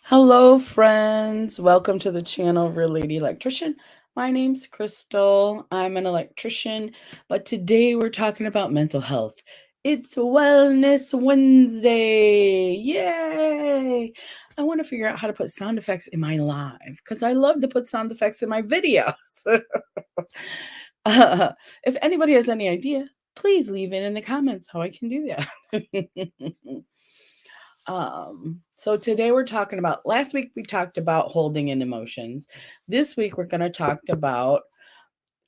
Hello, friends. Welcome to the channel Real Lady Electrician. My name's Crystal. I'm an electrician, but today we're talking about mental health. It's Wellness Wednesday. Yay! I want to figure out how to put sound effects in my live because I love to put sound effects in my videos. If anybody has any idea, please leave it in the comments how I can do that. So today we're talking about, last week we talked about holding in emotions. This week we're going to talk about,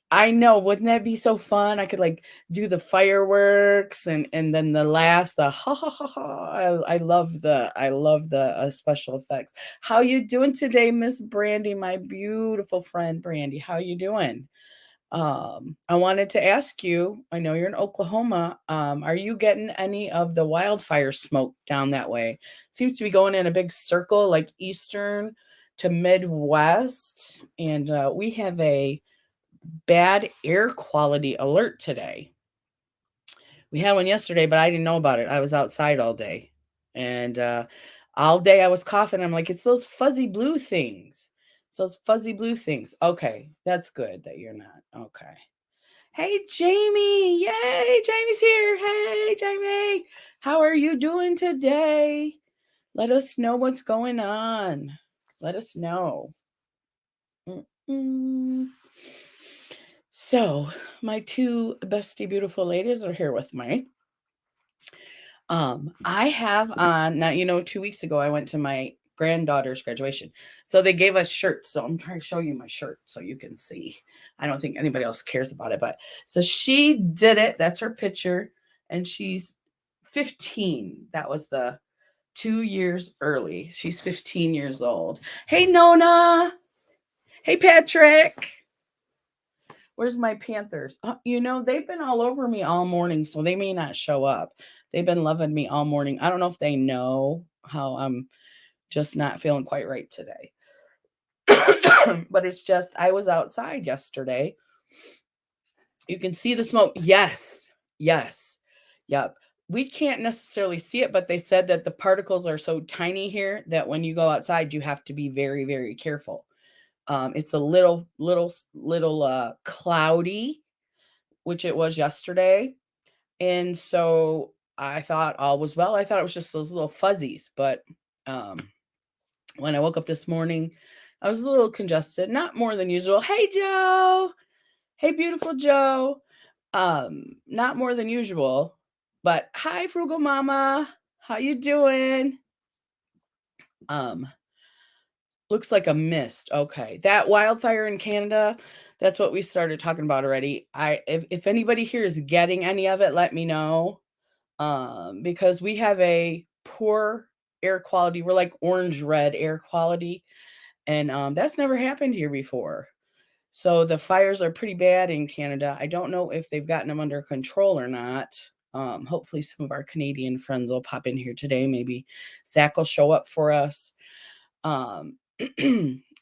I know, wouldn't that be so fun? I could like do the fireworks and then the last, the ha ha ha ha. I love the special effects. How you doing today, Miss Brandy, my beautiful friend Brandy? How you doing? I wanted to ask you, I know you're in Oklahoma. Are you getting any of the wildfire smoke down that way? Seems to be going in a big circle, like eastern to Midwest. And we have a bad air quality alert today. We had one yesterday, but I didn't know about it. I was outside all day. And all day I was coughing. I'm like, it's those fuzzy blue things. It's those fuzzy blue things. Okay, that's good that you're not. Okay. Hey, Jamie. Yay, Jamie's here. Hey, Jamie. How are you doing today? Let us know what's going on. Let us know. Mm-mm. So, my two bestie beautiful ladies are here with me. I have on now, 2 weeks ago I went to my granddaughter's graduation. So they gave us shirts. So I'm trying to show you my shirt so you can see. I don't think anybody else cares about it, but so she did it. That's her picture. And she's 15. That was the 2 years early. She's 15 years old. Hey, Nona. Hey, Patrick. Where's my Panthers? They've been all over me all morning, so they may not show up. They've been loving me all morning. I don't know if they know how I'm just not feeling quite right today. But it's just, I was outside yesterday. You can see the smoke. Yes. Yes. Yep. We can't necessarily see it, but they said that the particles are so tiny here that when you go outside, you have to be very, very careful. It's a little cloudy, which it was yesterday. And so I thought all was well. I thought it was just those little fuzzies. But when I woke up this morning, I was a little congested, not more than usual. Hey, Joe. Hey, beautiful Joe. Not more than usual. But hi, Frugal Mama. How you doing? Um, Looks like a mist. Okay. That wildfire in Canada, that's what we started talking about already. If anybody here is getting any of it, let me know. Because we have a poor air quality. We're like orange red air quality. And that's never happened here before. So the fires are pretty bad in Canada. I don't know if they've gotten them under control or not. Hopefully, some of our Canadian friends will pop in here today. Maybe Zach will show up for us. Um,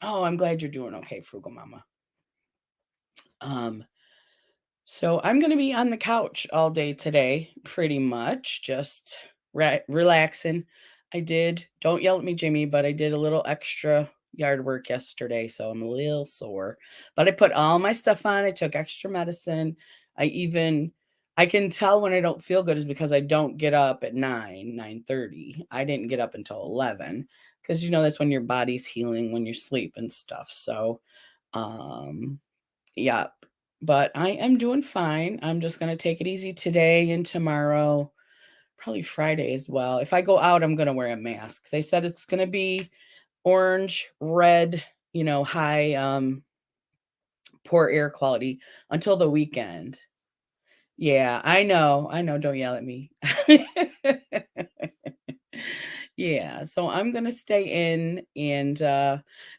oh, I'm glad you're doing okay, Frugal Mama. Um, so I'm going to be on the couch all day today, pretty much, just relaxing. Don't yell at me, Jimmy, but I did a little extra yard work yesterday, so I'm a little sore. But I put all my stuff on. I took extra medicine. I can tell when I don't feel good is because I don't get up at 9:30. I didn't get up until 11 because that's when your body's healing when you sleep and stuff. So, um, yeah, but I am doing fine. I'm just going to take it easy today and tomorrow, probably Friday as well. If I go out, I'm going to wear a mask. They said it's going to be orange, red, high poor air quality until the weekend. Yeah, I know. I know. Don't yell at me. Yeah, so I'm gonna stay in and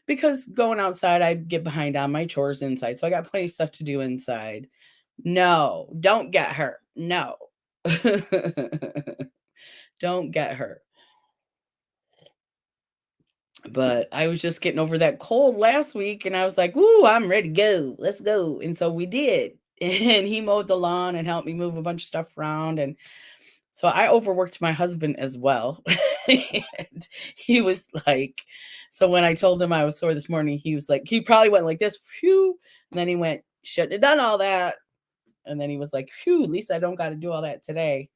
because going outside I get behind on my chores inside. So I got plenty of stuff to do inside. No, don't get hurt. No. Don't get hurt. But I was just getting over that cold last week and I was like, "Ooh, I'm ready to go. Let's go." And so we did. And he mowed the lawn and helped me move a bunch of stuff around, and so I overworked my husband as well. And he was like, so when I told him I was sore this morning, he was like, he probably went like this, phew. And then he went, shouldn't have done all that. And then he was like, phew, at least I don't got to do all that today.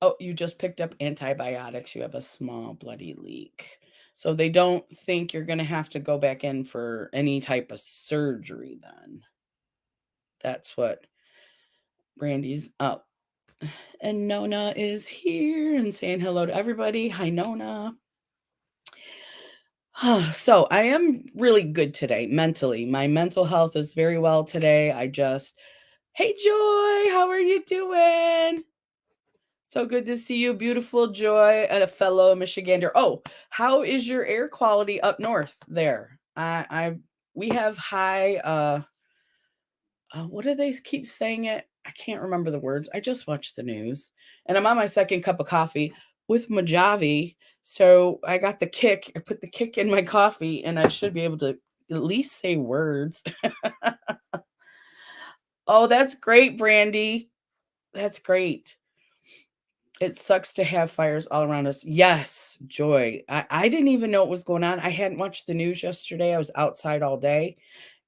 Oh, you just picked up antibiotics. You have a small bloody leak. So they don't think you're going to have to go back in for any type of surgery then. That's what Brandy's up. And Nona is here and saying hello to everybody. Hi, Nona. So I am really good today mentally. My mental health is very well today. Hey, Joy, how are you doing? So good to see you, beautiful Joy, and a fellow Michigander. Oh, how is your air quality up north there? We have high. What do they keep saying it? I can't remember the words. I just watched the news, and I'm on my second cup of coffee with Mojave. So I got the kick. I put the kick in my coffee, and I should be able to at least say words. Oh, that's great, Brandy. That's great. It sucks to have fires all around us. Yes, Joy. I didn't even know what was going on. I hadn't watched the news yesterday. I was outside all day.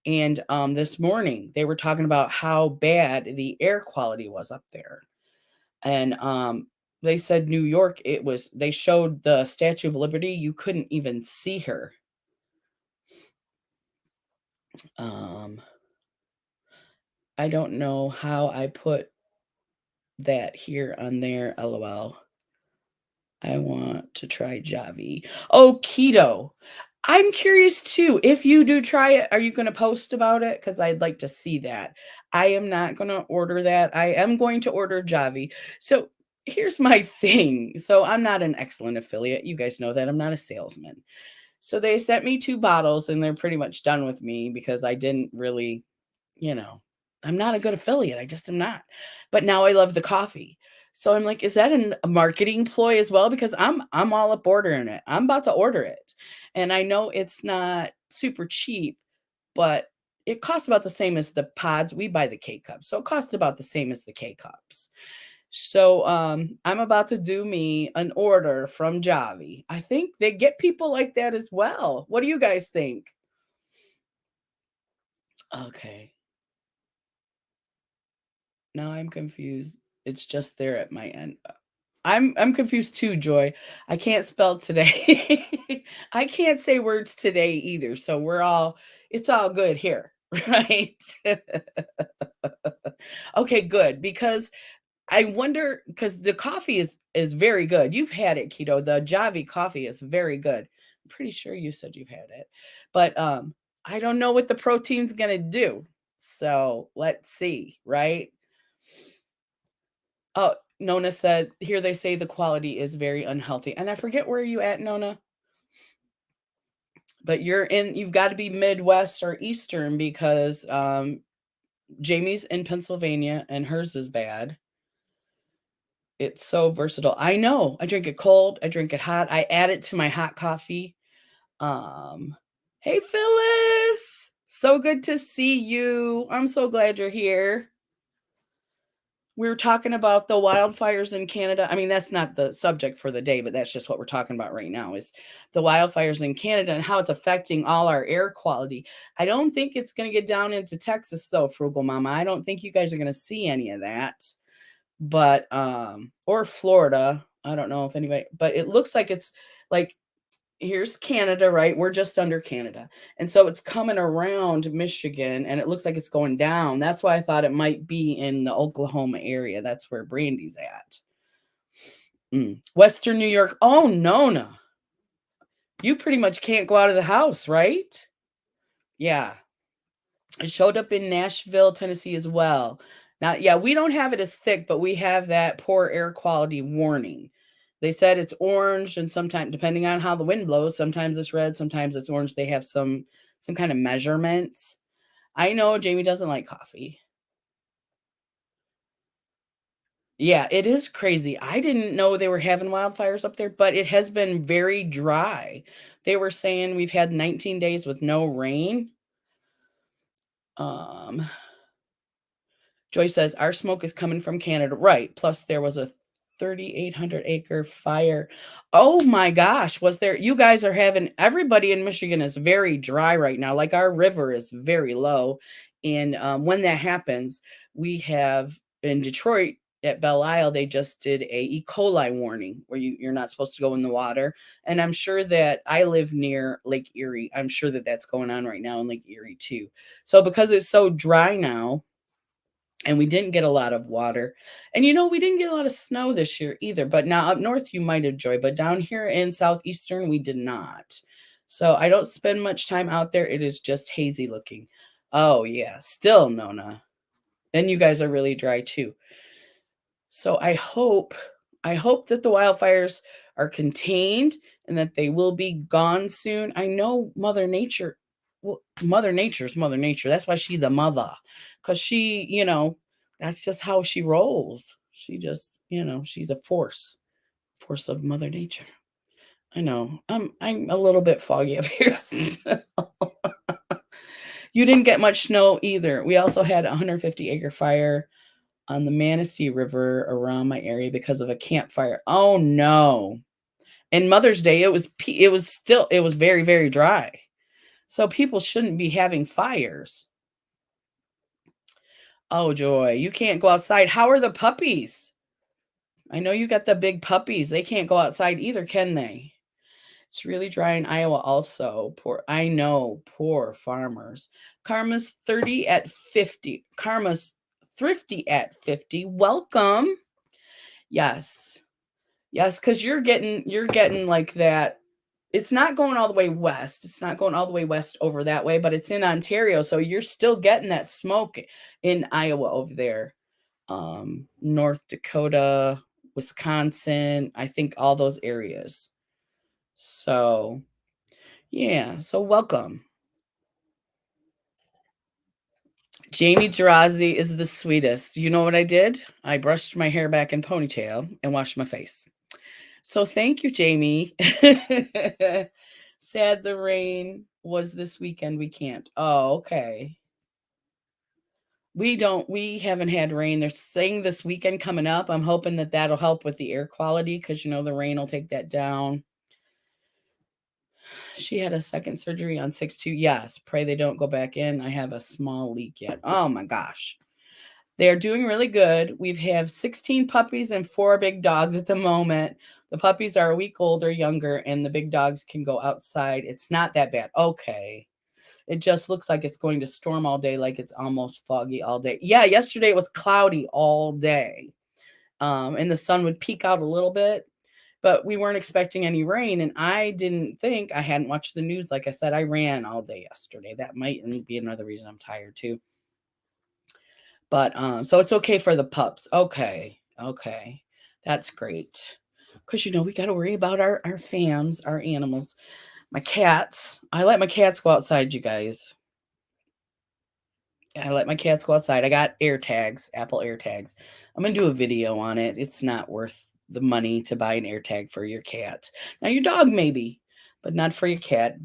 And this morning they were talking about how bad the air quality was up there. And they said New York, they showed the Statue of Liberty. You couldn't even see her. I don't know how I put that here on there. LOL. I want to try Javi. Oh, keto. I'm curious too. If you do try it, are you going to post about it? Because I'd like to see that. I am not going to order that. I am going to order Javi. So here's my thing. So I'm not an excellent affiliate. You guys know that I'm not a salesman. So they sent me 2 bottles and they're pretty much done with me because I didn't really, I'm not a good affiliate. I just am not. But now I love the coffee. So I'm like, is that a marketing ploy as well? Because I'm all up ordering it. I'm about to order it. And I know it's not super cheap, but it costs about the same as the pods. We buy the K cups. So it costs about the same as the K cups. So I'm about to do me an order from Javi. I think they get people like that as well. What do you guys think? Okay. Now I'm confused. It's just there at my end. I'm confused too, Joy. I can't spell today. I can't say words today either. So it's all good here, right? Okay, good. Because I wonder because the coffee is very good. You've had it, Keto. The Javi coffee is very good. I'm pretty sure you said you've had it. But I don't know what the protein's gonna do. So let's see, right? Oh, Nona said, here they say the quality is very unhealthy. And I forget where you at, Nona. But you've got to be Midwest or Eastern because Jamie's in Pennsylvania and hers is bad. It's so versatile. I know. I drink it cold. I drink it hot. I add it to my hot coffee. Hey, Phyllis. So good to see you. I'm so glad you're here. We were talking about the wildfires in Canada. I mean, that's not the subject for the day, but that's just what we're talking about right now is the wildfires in Canada and how it's affecting all our air quality. I don't think it's going to get down into Texas though, Frugal Mama. I don't think you guys are going to see any of that. But or Florida. I don't know if anybody, but it looks like it's like here's Canada, right? We're just under Canada. And so it's coming around Michigan and it looks like it's going down. That's why I thought it might be in the Oklahoma area. That's where Brandy's at. Western New York. Oh, Nona. You pretty much can't go out of the house, right? Yeah. It showed up in Nashville, Tennessee as well. Now, yeah, we don't have it as thick, but we have that poor air quality warning. They said it's orange, and sometimes, depending on how the wind blows, sometimes it's red, sometimes it's orange. They have some kind of measurements. I know Jamie doesn't like coffee. Yeah, it is crazy. I didn't know they were having wildfires up there, but it has been very dry. They were saying we've had 19 days with no rain. Joy says our smoke is coming from Canada, right? Plus, there was a 3,800-acre fire. Oh my gosh, was there you guys are having everybody in Michigan is very dry right now. Like our river is very low. And when that happens, we have in Detroit at Belle Isle, they just did a E. coli warning where you're not supposed to go in the water. And I'm sure that I live near Lake Erie. I'm sure that that's going on right now in Lake Erie too. So because it's so dry now, and we didn't get a lot of water. And we didn't get a lot of snow this year either. But now up north, you might enjoy, but down here in southeastern, we did not. So I don't spend much time out there. It is just hazy looking. Oh, yeah, still Nona. And you guys are really dry too. So I hope that the wildfires are contained and that they will be gone soon. I know Mother Nature, well, Mother Nature's Mother Nature. That's why she's the mother, because that's just how she rolls. She just, she's a force of Mother Nature. I know. I'm a little bit foggy up here. You didn't get much snow either. We also had a 150-acre fire on the Manistee River around my area because of a campfire. Oh no. And Mother's Day, it was very, very dry. So people shouldn't be having fires. Oh joy, you can't go outside. How are the puppies? I know you got the big puppies. They can't go outside either, can they? It's really dry in Iowa also. I know, poor farmers. Karma's 30 at 50. Karma's thrifty at 50. Welcome. Yes. Yes, because you're getting like that. It's not going all the way west. It's not going all the way west over that way, but it's in Ontario. So you're still getting that smoke in Iowa over there. North Dakota, Wisconsin, I think all those areas. So yeah, so welcome. Jamie Gerazi is the sweetest. You know what I did? I brushed my hair back in ponytail and washed my face. So thank you, Jamie. Sad the rain was this weekend. We can't. Oh, okay. We haven't had rain. They're saying this weekend coming up. I'm hoping that that'll help with the air quality because, the rain will take that down. She had a second surgery on 6/2. Yes, pray they don't go back in. I have a small leak yet. Oh my gosh. They're doing really good. We have 16 puppies and 4 big dogs at the moment. The puppies are a week old or younger, and the big dogs can go outside. It's not that bad. Okay. It just looks like it's going to storm all day, like it's almost foggy all day. Yeah, yesterday it was cloudy all day. And the sun would peek out a little bit, but we weren't expecting any rain. And I hadn't watched the news. Like I said, I ran all day yesterday. That might be another reason I'm tired too. But so it's okay for the pups. Okay. Okay. That's great. Because we got to worry about our fams, our animals. My cats. I let my cats go outside, you guys. I let my cats go outside. I got air tags, Apple air tags. I'm gonna do a video on it. It's not worth the money to buy an air tag for your cat. Now your dog maybe, but not for your cat.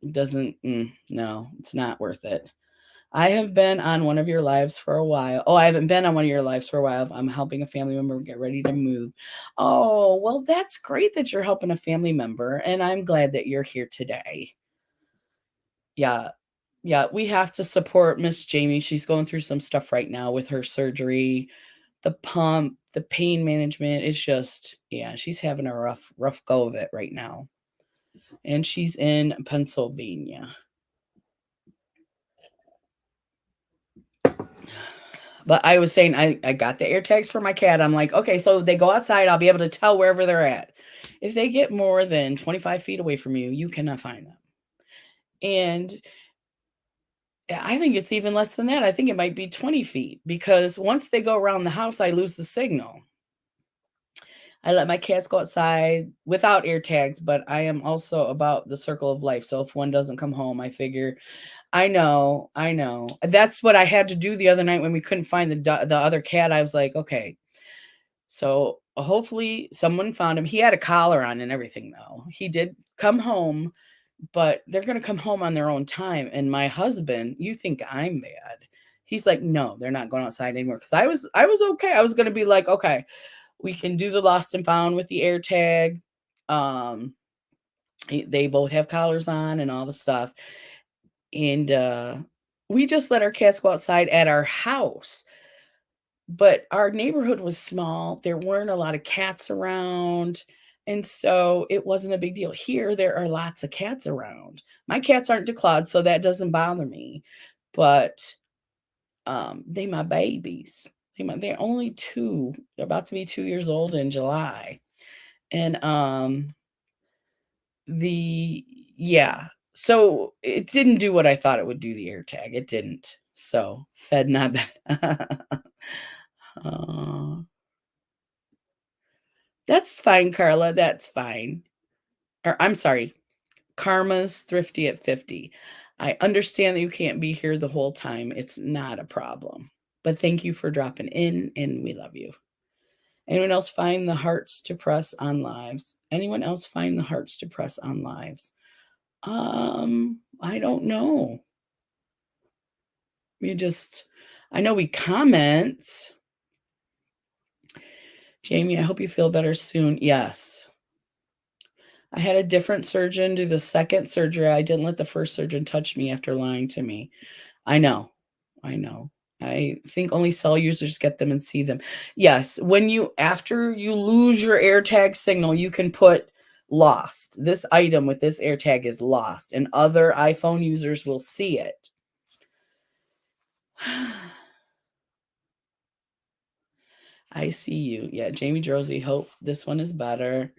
No, it's not worth it. I have been on one of your lives for a while. Oh, I haven't been on one of your lives for a while. I'm helping a family member get ready to move. Oh, well, that's great that you're helping a family member, and I'm glad that you're here today. Yeah. Yeah, we have to support Miss Jamie. She's going through some stuff right now with her surgery, the pump, the pain management. It's just, yeah, she's having a rough go of it right now. And she's in Pennsylvania. But I was saying I got the air tags for my cat. I'm like, okay, so they go outside, I'll be able to tell wherever they're at. If they get more than 25 feet away from you, you cannot find them. And I think it's even less than that. I think it might be 20 feet because once they go around the house, I lose the signal. I let my cats go outside without air tags, but I am also about the circle of life. So if one doesn't come home, I figure, I know. That's what I had to do the other night when we couldn't find the other cat. I was like, okay, so hopefully someone found him. He had a collar on and everything, though. He did come home, but they're going to come home on their own time. And my husband, you think I'm bad? He's like, no, they're not going outside anymore. Because I was okay. I was going to be like, okay, We can do the lost and found with the AirTag. They both have collars on and all the stuff. And we just let our cats go outside at our house. But our neighborhood was small. There weren't a lot of cats around. And so it wasn't a big deal. Here, there are lots of cats around. My cats aren't declawed, so that doesn't bother me. But they my babies. They're only 2. They're about to be 2 years old in July. And yeah. So it didn't do what I thought it would do, the AirTag. It didn't. So fed not bad. uh, that's fine, Carla. That's fine. Or I'm sorry, Karma's thrifty at 50. I understand that you can't be here the whole time. It's not a problem. But thank you for dropping in, and we love you. Anyone else find the hearts to press on lives? Anyone else find the hearts to press on lives? I don't know. I know we comment. Jamie, I hope you feel better soon. Yes. I had a different surgeon do the second surgery. I didn't let the first surgeon touch me after lying to me. I know. I think only cell users get them and see them. Yes, after you lose your AirTag signal, you can put lost. This item with this AirTag is lost, and other iPhone users will see it. I see you. Yeah, Jamie Drosy, hope this one is better.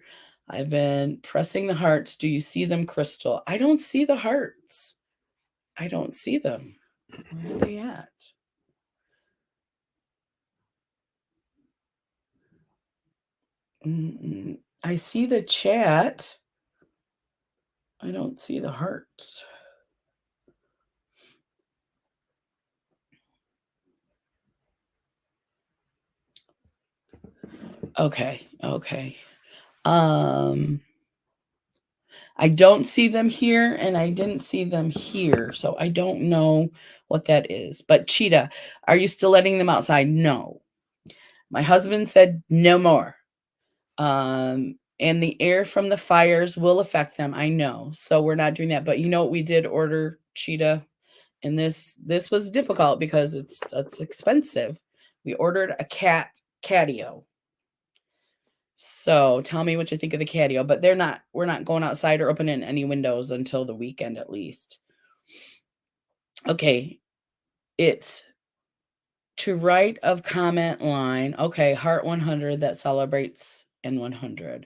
I've been pressing the hearts. Do you see them, Crystal? I don't see the hearts. I don't see them. Where are they at? I see the chat. I don't see the hearts. Okay. I don't see them here, and I didn't see them here, so I don't know what that is. But Cheetah, are you still letting them outside? No. My husband said no more. And the air from the fires will affect them. I know. So we're not doing that. But you know what we did order, Cheetah? And this was difficult because it's expensive. We ordered a catio. So tell me what you think of the catio. But we're not going outside or opening any windows until the weekend at least. Okay. It's to right of comment line. Okay, heart 100 that celebrates N100.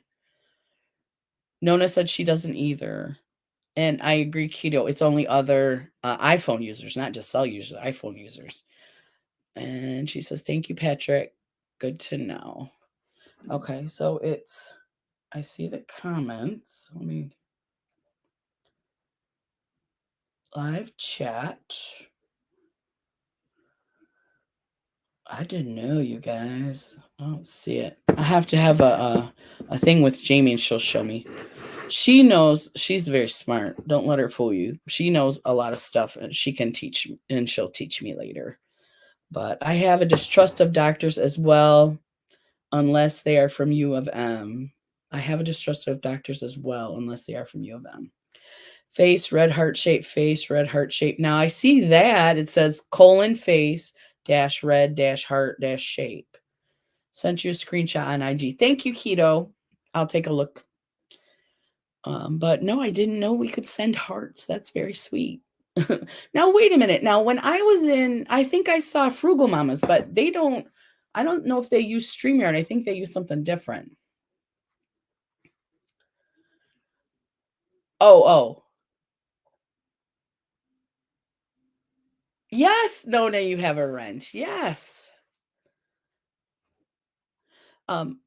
Nona said she doesn't either. And I agree, Keto. It's only other iPhone users, not just cell users, iPhone users. And she says, thank you, Patrick. Good to know. Okay, so I see the comments. Let me live chat. I didn't know, you guys. I don't see it. I have to have a thing with Jamie, and she'll show me. She knows. She's very smart. Don't let her fool you. She knows a lot of stuff, and she can teach, and she'll teach me later. But I have a distrust of doctors as well, unless they are from U of M. I have a distrust of doctors as well, unless they are from U of M. Face, red heart shape, face, red heart shape. Now I see that it says : face dash red dash heart dash shape. Sent you a screenshot on IG. Thank you, Keto. I'll take a look. But no, I didn't know we could send hearts. That's very sweet. Now, wait a minute. Now, when I think I saw Frugal Mamas, but I don't know if they use StreamYard. I think they use something different. Oh. Yes, Nona, you have a wrench. Yes.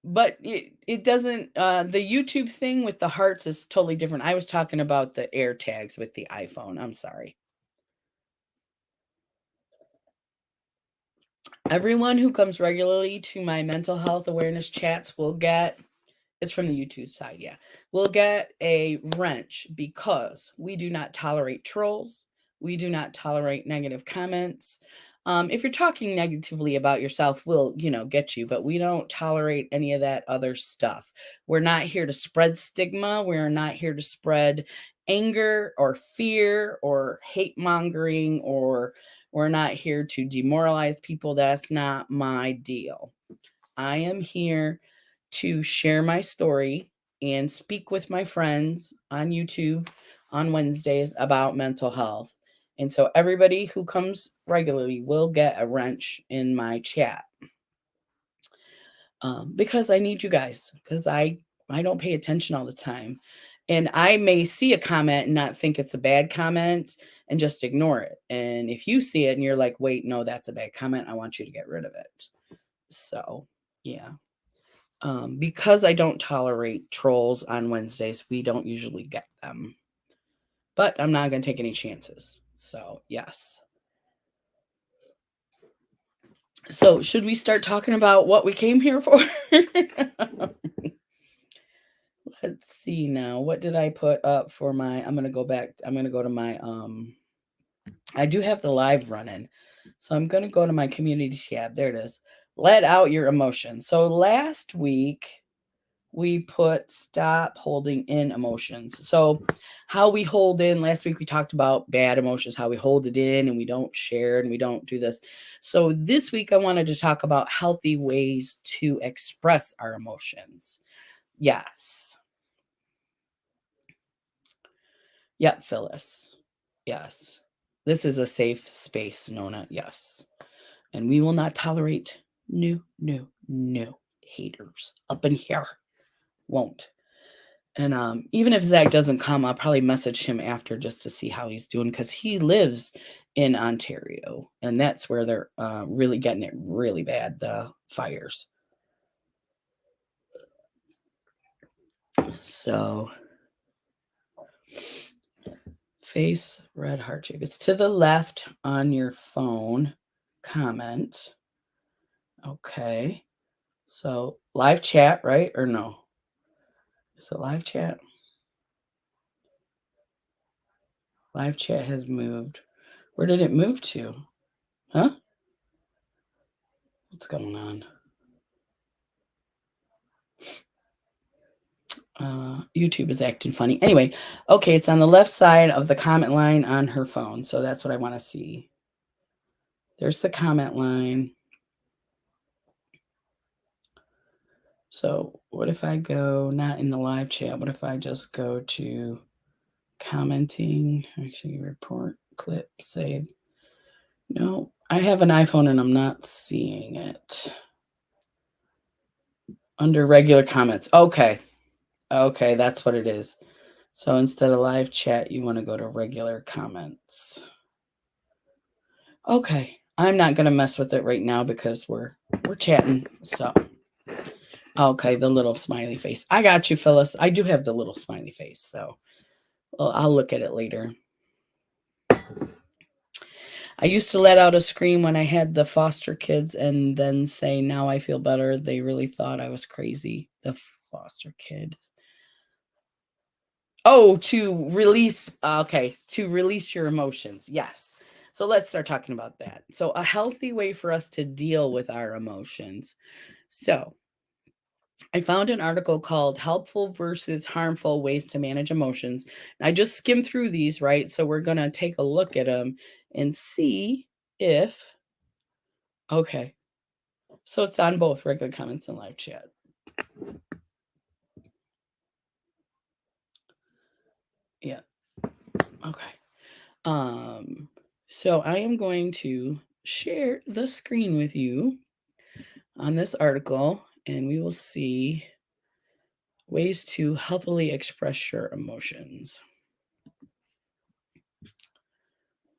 But it doesn't, the YouTube thing with the hearts is totally different. I was talking about the AirTags with the iPhone. I'm sorry. Everyone who comes regularly to my mental health awareness chats will get, it's from the YouTube side, yeah, will get a wrench because we do not tolerate trolls. We do not tolerate negative comments. If you're talking negatively about yourself, we'll, get you, but we don't tolerate any of that other stuff. We're not here to spread stigma. We're not here to spread anger or fear or hate mongering, or we're not here to demoralize people. That's not my deal. I am here to share my story and speak with my friends on YouTube on Wednesdays about mental health. And so everybody who comes regularly will get a wrench in my chat, because I need you guys, because I don't pay attention all the time. And I may see a comment and not think it's a bad comment and just ignore it. And if you see it and you're like, wait, no, that's a bad comment, I want you to get rid of it. So, yeah. Because I don't tolerate trolls on Wednesdays, we don't usually get them. But I'm not going to take any chances. So, yes. So, should we start talking about what we came here for? Let's see now. What did I put up for I'm going to go back. I'm going to go to my I do have the live running. So, I'm going to go to my community tab. There it is. Let out your emotions. So, last week we put stop holding in emotions. So how we hold in, last week we talked about bad emotions, how we hold it in and we don't share and we don't do this. So this week I wanted to talk about healthy ways to express our emotions. Yes. Yep, Phyllis. Yes. This is a safe space, Nona. Yes. And we will not tolerate no haters up in here. Won't. And even if Zach doesn't come, I'll probably message him after just to see how he's doing, because he lives in Ontario, and that's where they're really getting it really bad, the fires. So, face red heart shape. It's to the left on your phone. Comment. Okay. So, live chat, right? Or no? Is it live chat? Live chat has moved. Where did it move to? Huh? What's going on? YouTube is acting funny. Anyway, okay, it's on the left side of the comment line on her phone. So that's what I want to see. There's the comment line. So what if I go not in the live chat? What if I just go to commenting? Actually, report, clip, save. No, I have an iPhone and I'm not seeing it. Under regular comments. Okay. Okay, that's what it is. So instead of live chat, you want to go to regular comments. Okay, I'm not going to mess with it right now because we're chatting. So, okay, the little smiley face. I got you, Phyllis. I do have the little smiley face. So, well, I'll look at it later. I used to let out a scream when I had the foster kids and then say, now I feel better. They really thought I was crazy. The foster kid. Oh, to release. Okay, to release your emotions. Yes. So let's start talking about that. So a healthy way for us to deal with our emotions. So I found an article called Helpful versus Harmful Ways to Manage Emotions. And I just skimmed through these, right? So we're going to take a look at them and see if, okay. So it's on both regular comments and live chat. Yeah. Okay. So I am going to share the screen with you on this article, and we will see ways to healthily express your emotions.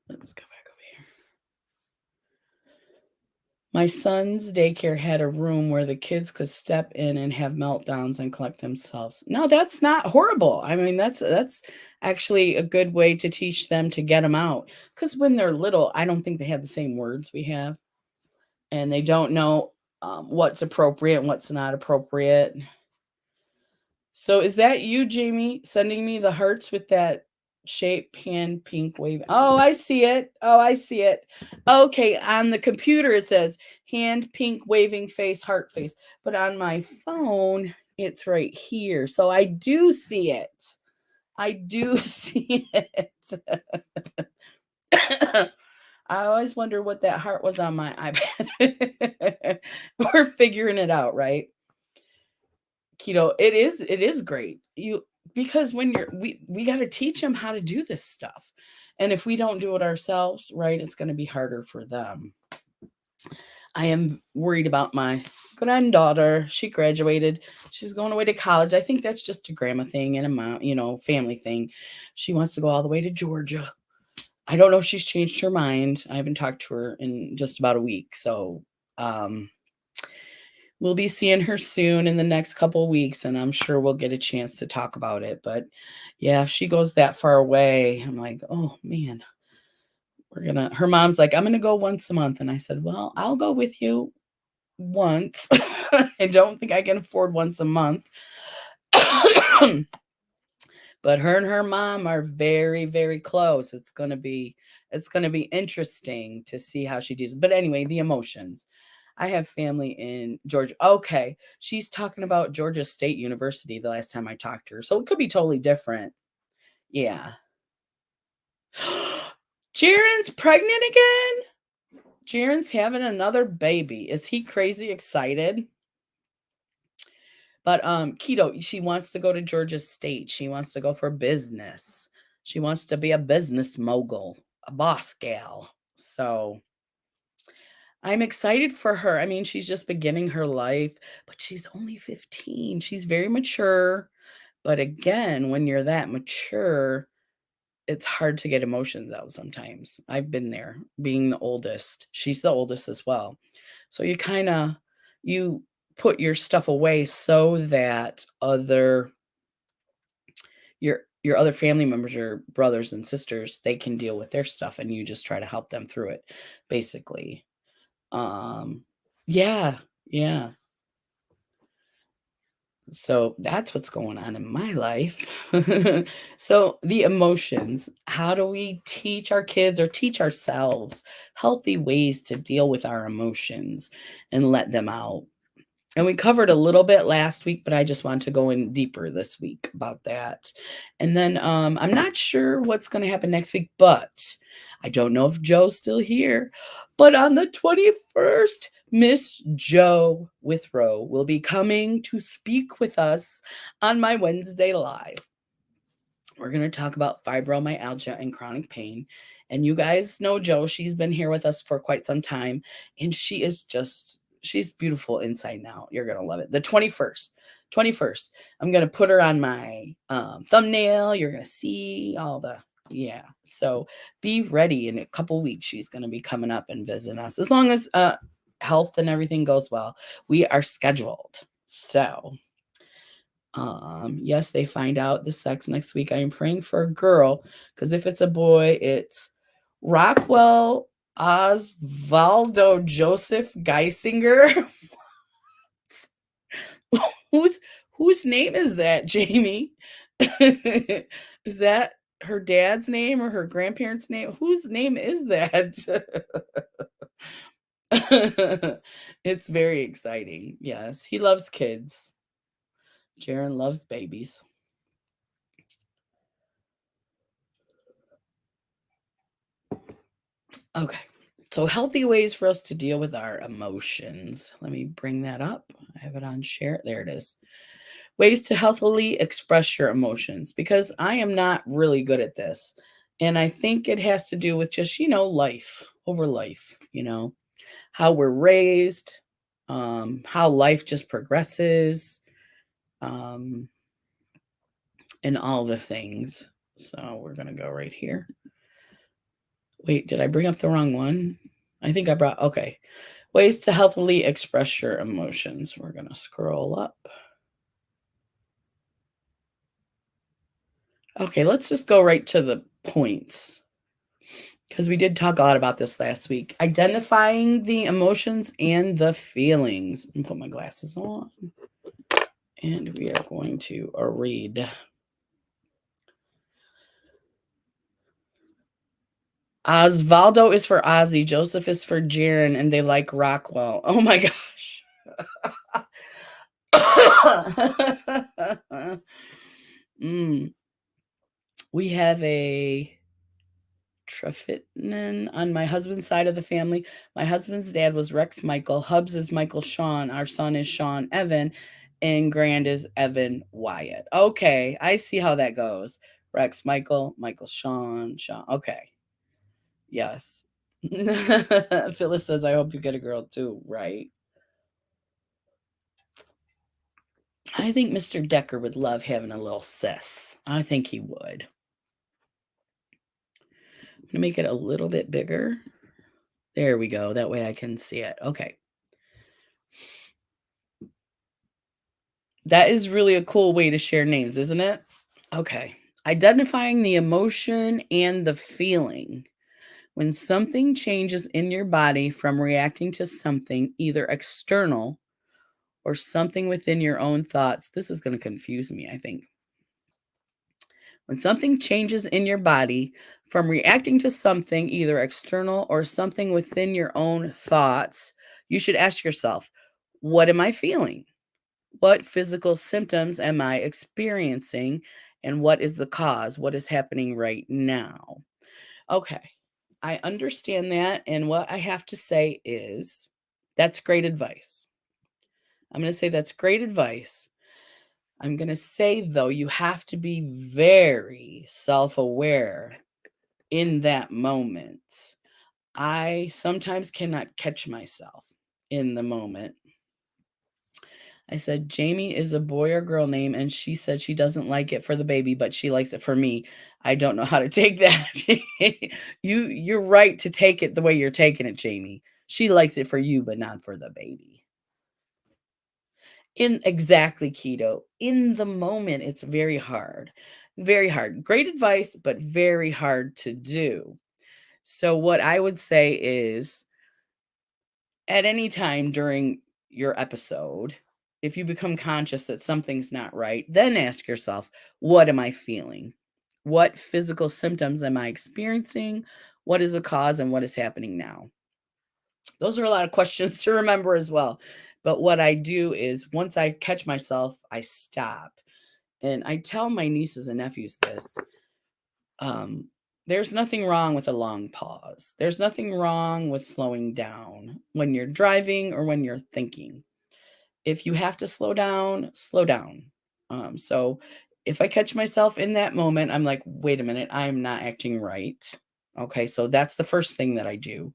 Let's go back over here. My son's daycare had a room where the kids could step in and have meltdowns and collect themselves. No, that's not horrible. I mean, that's actually a good way to teach them to get them out. Because when they're little, I don't think they have the same words we have, and they don't know what's appropriate and what's not appropriate. So is that you, Jamie, sending me the hearts with that shape, hand, pink wave. Oh, I see it. Oh, I see it. Okay, on the computer it says hand, pink, waving face, heart face. But on my phone, it's right here. So I do see it. I do see it. I always wonder what that heart was on my iPad. We're figuring it out, right? Keto, it is great. Because when we got to teach them how to do this stuff. And if we don't do it ourselves, right, it's going to be harder for them. I am worried about my granddaughter. She graduated. She's going away to college. I think that's just a grandma thing and a mom, family thing. She wants to go all the way to Georgia. I don't know if she's changed her mind. I haven't talked to her in just about a week. So, we'll be seeing her soon in the next couple of weeks, and I'm sure we'll get a chance to talk about it. But yeah, if she goes that far away, I'm like, oh man, her mom's like, I'm gonna go once a month. And I said, well, I'll go with you once. I don't think I can afford once a month. But her and her mom are very, very close. It's gonna be interesting to see how she does. But anyway, the emotions. I have family in Georgia. Okay. She's talking about Georgia State University the last time I talked to her. So it could be totally different. Yeah. Jaren's pregnant again? Jaren's having another baby. Is he crazy excited? But Keto, she wants to go to Georgia State. She wants to go for business. She wants to be a business mogul, a boss gal. So I'm excited for her. I mean, she's just beginning her life, but she's only 15. She's very mature. But again, when you're that mature, it's hard to get emotions out sometimes. I've been there being the oldest. She's the oldest as well. So you put your stuff away so that your other family members, your brothers and sisters, they can deal with their stuff and you just try to help them through it, basically. Yeah, yeah. So that's what's going on in my life. So the emotions, how do we teach our kids or teach ourselves healthy ways to deal with our emotions and let them out? And we covered a little bit last week, but I just want to go in deeper this week about that. And then I'm not sure what's going to happen next week, but I don't know if Joe's still here. But on the 21st, Miss Joe Withrow will be coming to speak with us on my Wednesday Live. We're going to talk about fibromyalgia and chronic pain. And you guys know Joe. She's been here with us for quite some time. And she's beautiful inside now. You're going to love it. The 21st. I'm going to put her on my thumbnail. You're going to see yeah. So be ready. In a couple weeks, she's going to be coming up and visiting us. As long as health and everything goes well, we are scheduled. So yes, they find out the sex next week. I am praying for a girl, because if it's a boy, it's Rockwell Osvaldo Joseph Geisinger. Whose name is that, Jamie? Is that her dad's name or her grandparents' name? Whose name is that? It's very exciting. Yes, he loves kids. Jaren loves babies. Okay. So healthy ways for us to deal with our emotions. Let me bring that up. I have it on share. There it is. Ways to healthily express your emotions, because I am not really good at this. And I think it has to do with just, life over life, how we're raised, how life just progresses, and all the things. So we're going to go right here. Wait, did I bring up the wrong one? I think okay. Ways to healthily express your emotions. We're going to scroll up. Okay, let's just go right to the points, because we did talk a lot about this last week. Identifying the emotions and the feelings. Let me put my glasses on. And we are going to read. Osvaldo is for Ozzy. Joseph is for Jaron, and they like Rockwell. Oh my gosh. Mm. We have a Trefitnan on my husband's side of the family. My husband's dad was Rex Michael. Hubs is Michael Sean. Our son is Sean Evan. And Grand is Evan Wyatt. Okay, I see how that goes. Rex Michael, Michael Sean, Sean. Okay. Yes. Phyllis says, I hope you get a girl too, right? I think Mr. Decker would love having a little sis. I think he would. I'm going to make it a little bit bigger. There we go. That way I can see it. Okay. That is really a cool way to share names, isn't it? Okay. Identifying the emotion and the feeling. When something changes in your body from reacting to something either external or something within your own thoughts, this is going to confuse me, I think. When something changes in your body from reacting to something either external or something within your own thoughts, you should ask yourself, what am I feeling? What physical symptoms am I experiencing? And what is the cause? What is happening right now? Okay, I understand that. And what I have to say is that's great advice. I'm going to say that's great advice. I'm going to say, though, you have to be very self aware in that moment. I sometimes cannot catch myself in the moment. I said, Jamie is a boy or girl name, and she said she doesn't like it for the baby, but she likes it for me. I don't know how to take that. You're right to take it the way you're taking it, Jamie. She likes it for you, but not for the baby. In exactly, keto. In the moment, it's very hard. Very hard. Great advice, but very hard to do. So what I would say is at any time during your episode, if you become conscious that something's not right, then ask yourself, what am I feeling? What physical symptoms am I experiencing? What is the cause and what is happening now? Those are a lot of questions to remember as well. But what I do is once I catch myself, I stop. And I tell my nieces and nephews this. There's nothing wrong with a long pause. There's nothing wrong with slowing down when you're driving or when you're thinking. If you have to slow down, slow down. So if I catch myself in that moment, I'm like, wait a minute, I'm not acting right. Okay, so that's the first thing that I do.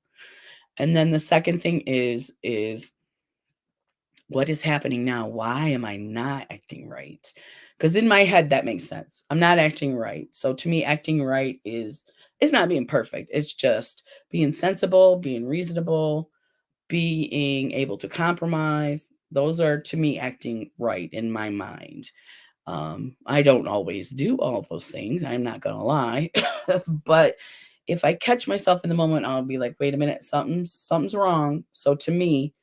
And then the second thing is what is happening now? Why am I not acting right? Because in my head, that makes sense. I'm not acting right. So to me, acting right is it's not being perfect. It's just being sensible, being reasonable, being able to compromise. Those are to me acting right in my mind. I don't always do all those things. I'm not gonna lie, but if I catch myself in the moment, I'll be like, wait a minute, something's wrong. So to me,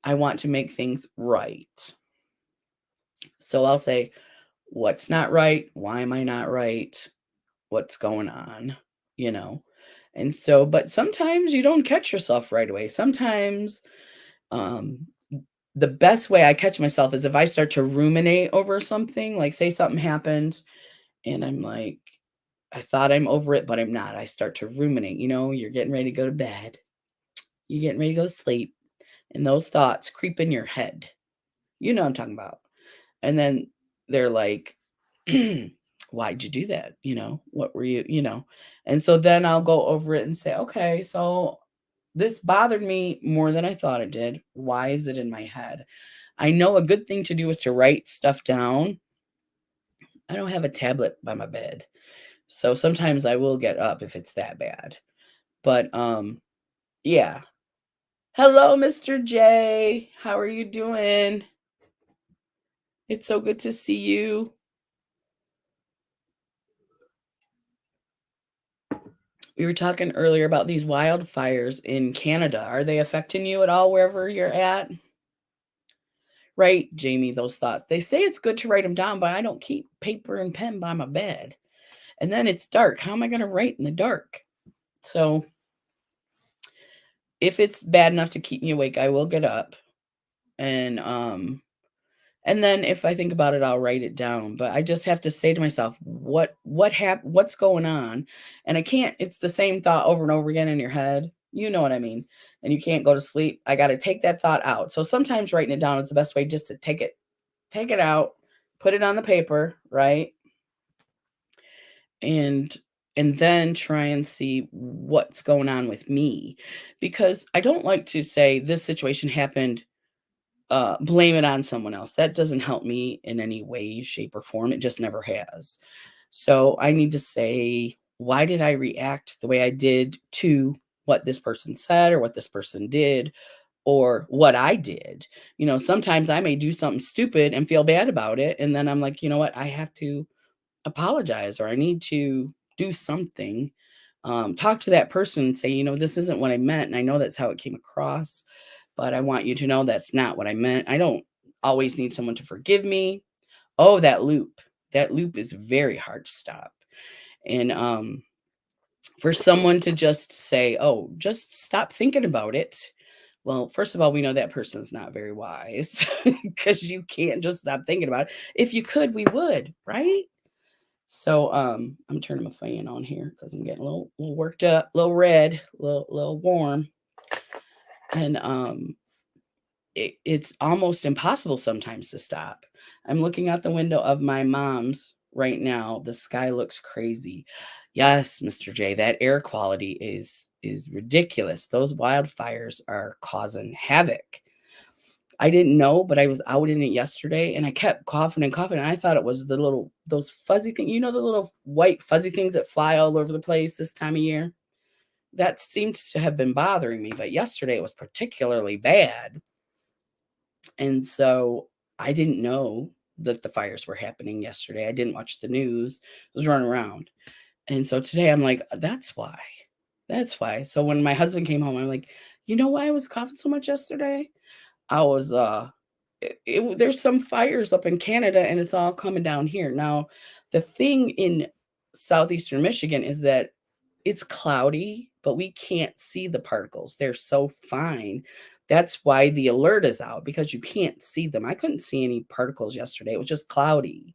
I want to make things right. So I'll say, what's not right? Why am I not right? What's going on? You know? And so, but sometimes you don't catch yourself right away. Sometimes um, the best way I catch myself is if I start to ruminate over something, like say something happened and I'm like, I thought I'm over it, but I'm not. I start to ruminate. You're getting ready to go to bed, you're getting ready to go to sleep, and those thoughts creep in your head. You know what I'm talking about. And then they're like, why'd you do that? What were you? And so then I'll go over it and say, okay, so this bothered me more than I thought it did. Why is it in my head? I know a good thing to do is to write stuff down. I don't have a tablet by my bed. So sometimes I will get up if it's that bad. But yeah. Hello, Mr. J. How are you doing? It's so good to see you. We were talking earlier about these wildfires in Canada. Are they affecting you at all wherever you're at? Right, Jamie, those thoughts. They say it's good to write them down, but I don't keep paper and pen by my bed. And then it's dark. How am I going to write in the dark? So if it's bad enough to keep me awake, I will get up and and then if I think about it, I'll write it down. But I just have to say to myself, what's going on? And I can't, it's the same thought over and over again in your head. You know what I mean? And you can't go to sleep. I got to take that thought out. So sometimes writing it down is the best way, just to take it out, put it on the paper, right? And then try and see what's going on with me, because I don't like to say this situation happened, blame it on someone else. That doesn't help me in any way, shape, or form. It just never has. So I need to say, why did I react the way I did to what this person said or what this person did or what I did? Sometimes I may do something stupid and feel bad about it. And then I'm like, you know what? I have to apologize, or I need to do something. Talk to that person and say, this isn't what I meant. And I know that's how it came across, but I want you to know that's not what I meant. I don't always need someone to forgive me. Oh, that loop. That loop is very hard to stop. And for someone to just say, oh, just stop thinking about it. Well, first of all, we know that person's not very wise, because you can't just stop thinking about it. If you could, we would, right? So I'm turning my fan on here because I'm getting a little worked up, a little red, a little warm. And it's almost impossible sometimes to stop. I'm looking out the window of my mom's right now. The sky looks crazy. Yes, Mr. J, that air quality is ridiculous. Those wildfires are causing havoc. I didn't know, but I was out in it yesterday and I kept coughing and coughing. And I thought it was those fuzzy things, the little white fuzzy things that fly all over the place this time of year. That seems to have been bothering me, but yesterday it was particularly bad. And so I didn't know that the fires were happening yesterday. I didn't watch the news. I was running around. And so today I'm like, that's why. That's why. So when my husband came home, I'm like, you know why I was coughing so much yesterday? I was there's some fires up in Canada and it's all coming down here. Now, the thing in southeastern Michigan is that it's cloudy, but we can't see the particles. They're so fine. That's why the alert is out, because you can't see them. I couldn't see any particles yesterday. It was just cloudy.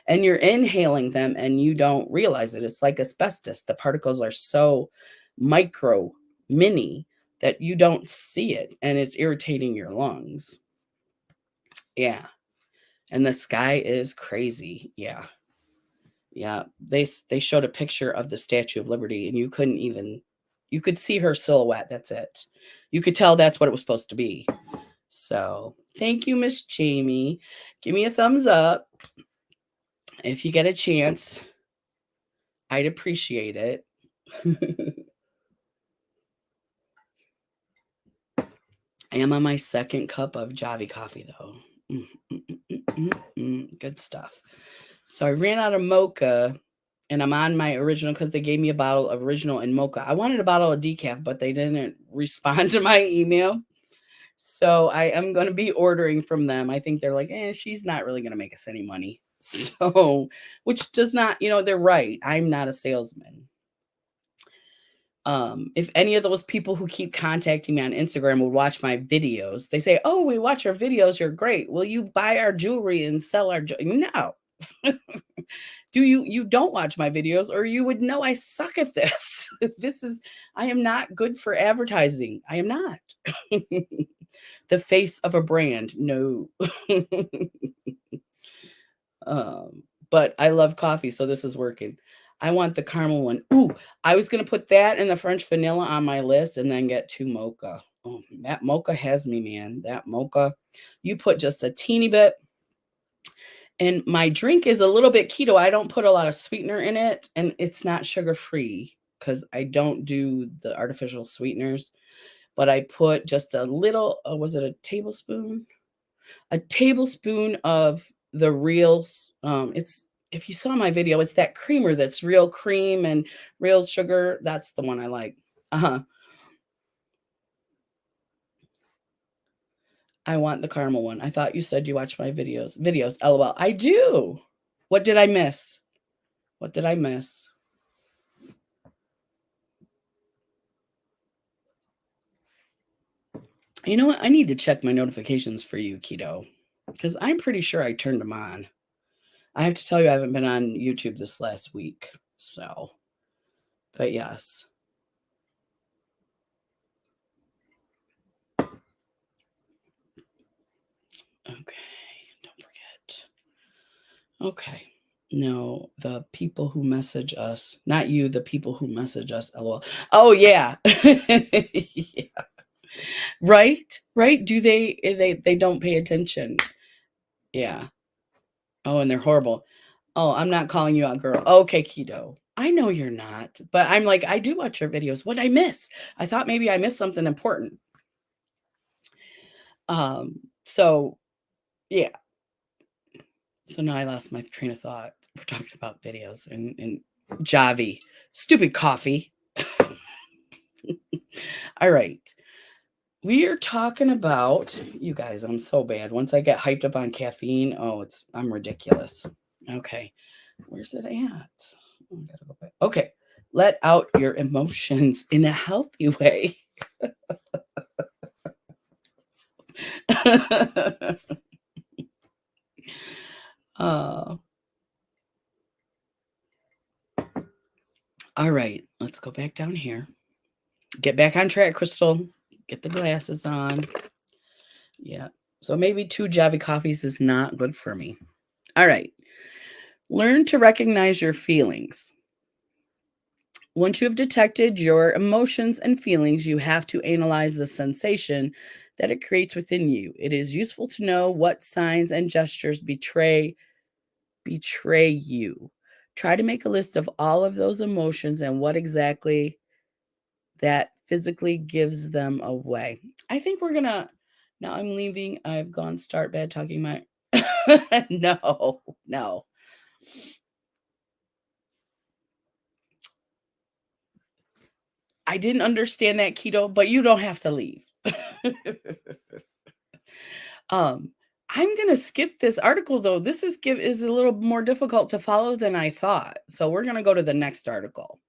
And you're inhaling them and you don't realize it. It's like asbestos. The particles are so micro, mini, that you don't see it and it's irritating your lungs. Yeah. And the sky is crazy. Yeah. Yeah. They showed a picture of the Statue of Liberty and you could see her silhouette. That's it. You could tell that's what it was supposed to be. So thank you, Miss Jamie. Give me a thumbs up if you get a chance. I'd appreciate it. I am on my second cup of Javi coffee, though. Good stuff. So I ran out of mocha, and I'm on my original because they gave me a bottle of original and mocha. I wanted a bottle of decaf, but they didn't respond to my email. So I am going to be ordering from them. I think they're like, she's not really going to make us any money. So, which does not, they're right. I'm not a salesman. If any of those people who keep contacting me on Instagram would watch my videos, they say, oh, we watch your videos. You're great. Will you buy our jewelry and sell our No. You don't watch my videos, or you would know I suck at this. I am not good for advertising. I am not. The face of a brand. No. But I love coffee, so this is working. I want the caramel one. Ooh, I was going to put that and the French vanilla on my list and then get 2 mocha. Oh, that mocha has me, man. That mocha. You put just a teeny bit. And my drink is a little bit keto. I don't put a lot of sweetener in it, and it's not sugar-free because I don't do the artificial sweeteners. But I put just a little, was it a tablespoon? A tablespoon of the real, if you saw my video, it's that creamer that's real cream and real sugar. That's the one I like. I want the caramel one. I thought you said you watch my videos. LOL. I do. What did I miss? What did I miss? You know what? I need to check my notifications for you, Keto, because I'm pretty sure I turned them on. I have to tell you, I haven't been on YouTube this last week. So, but yes. Okay, don't forget. Okay. No, the people who message us, not you, the people who message us. LOL. Oh yeah. Yeah. Right? Right? Do they don't pay attention. Yeah. Oh, and they're horrible. Oh, I'm not calling you out, girl. Okay, Keto. I know you're not, but I'm like, I do watch your videos. What did I miss? I thought maybe I missed something important. So yeah. So now I lost my train of thought. We're talking about videos and Javi. Stupid coffee. All right. We are talking about, you guys, I'm so bad. Once I get hyped up on caffeine, I'm ridiculous. Okay. Where's it at? Oh, I gotta go back. Okay. Let out your emotions in a healthy way. uh, all right. Let's go back down here. Get back on track, Crystal. Get the glasses on. Yeah. So maybe 2 Javi coffees is not good for me. All right. Learn to recognize your feelings. Once you have detected your emotions and feelings, you have to analyze the sensation that it creates within you. It is useful to know what signs and gestures betray you. Try to make a list of all of those emotions and what exactly that physically gives them away. I think we're going to now I'm leaving. I've gone start bad talking my no. I didn't understand that, Keto, but you don't have to leave. um, I'm gonna skip this article though. This is a little more difficult to follow than I thought. So we're gonna go to the next article.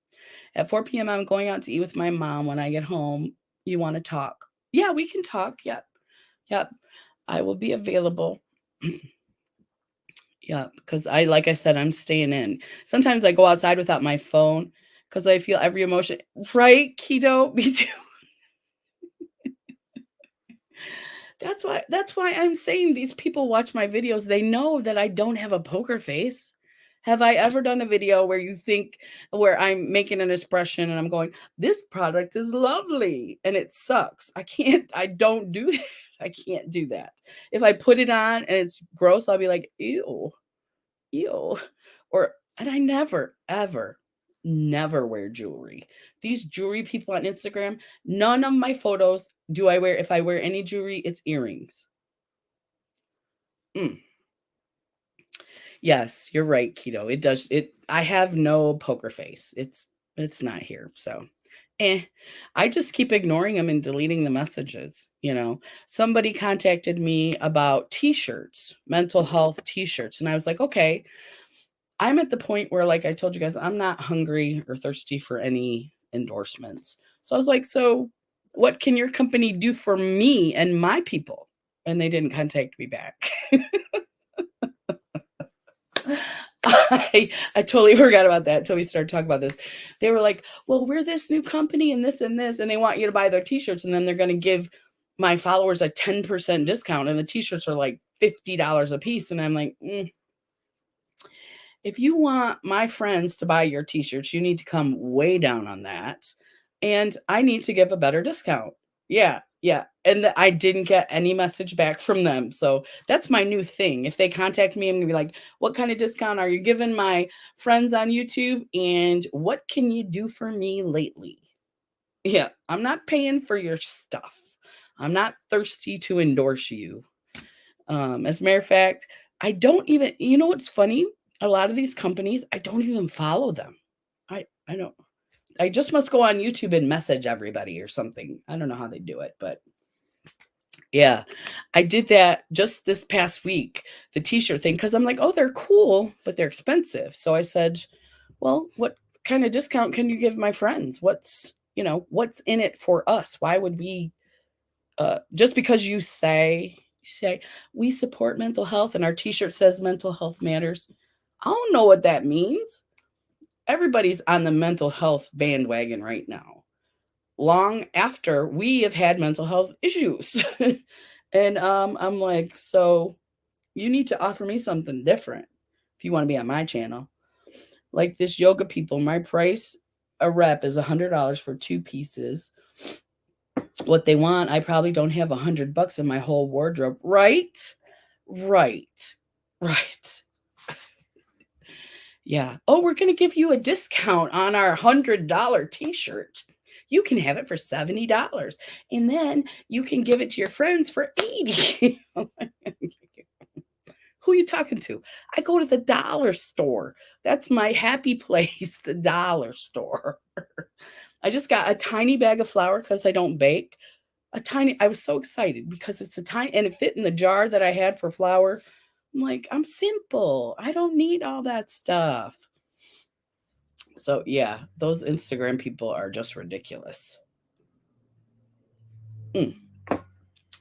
At 4 p.m., I'm going out to eat with my mom. When I get home, you want to talk? Yeah, we can talk. Yep. I will be available. Yeah, because like I said, I'm staying in. Sometimes I go outside without my phone because I feel every emotion. Right, Keto? Me too. That's why I'm saying these people watch my videos. They know that I don't have a poker face. Have I ever done a video where I'm making an expression and I'm going, this product is lovely and it sucks? I don't do that. I can't do that. If I put it on and it's gross, I'll be like, ew, ew. And I never, ever, never wear jewelry. These jewelry people on Instagram, none of my photos do I wear. If I wear any jewelry, it's earrings. Mm. Yes, you're right, Keto. I have no poker face. It's not here. So I just keep ignoring them and deleting the messages. Somebody contacted me about t-shirts, mental health t-shirts. And I was like, okay, I'm at the point where, like I told you guys, I'm not hungry or thirsty for any endorsements. So I was like, so what can your company do for me and my people? And they didn't contact me back. I totally forgot about that until we started talking about this. They were like, well, we're this new company and this, and they want you to buy their t-shirts, and then they're going to give my followers a 10% discount, and the t-shirts are like $50 a piece. And I'm like, if you want my friends to buy your t-shirts, you need to come way down on that. And I need to give a better discount. Yeah. And I didn't get any message back from them. So that's my new thing. If they contact me, I'm going to be like, what kind of discount are you giving my friends on YouTube? And what can you do for me lately? Yeah. I'm not paying for your stuff. I'm not thirsty to endorse you. As a matter of fact, I don't even, what's funny? A lot of these companies, I don't even follow them. I don't. I just must go on YouTube and message everybody or something. I don't know how they do it, but yeah, I did that just this past week, the t-shirt thing, because I'm like, oh, they're cool, but they're expensive. So I said, well, what kind of discount can you give my friends? What's in it for us? Why would we just because you say we support mental health and our t-shirt says mental health matters, I don't know what that means. Everybody's on the mental health bandwagon right now, long after we have had mental health issues. And I'm like, so you need to offer me something different if you want to be on my channel. Like this yoga people, my price a rep is $100 for 2 pieces. What they want, I probably don't have $100 in my whole wardrobe. Right. Yeah. Oh, we're going to give you a discount on our $100 t-shirt. You can have it for $70. And then you can give it to your friends for $80. Who are you talking to? I go to the dollar store. That's my happy place, the dollar store. I just got a tiny bag of flour because I don't bake. I was so excited because it's a tiny, and it fit in the jar that I had for flour. I'm like, I'm simple. I don't need all that stuff. So yeah, those Instagram people are just ridiculous.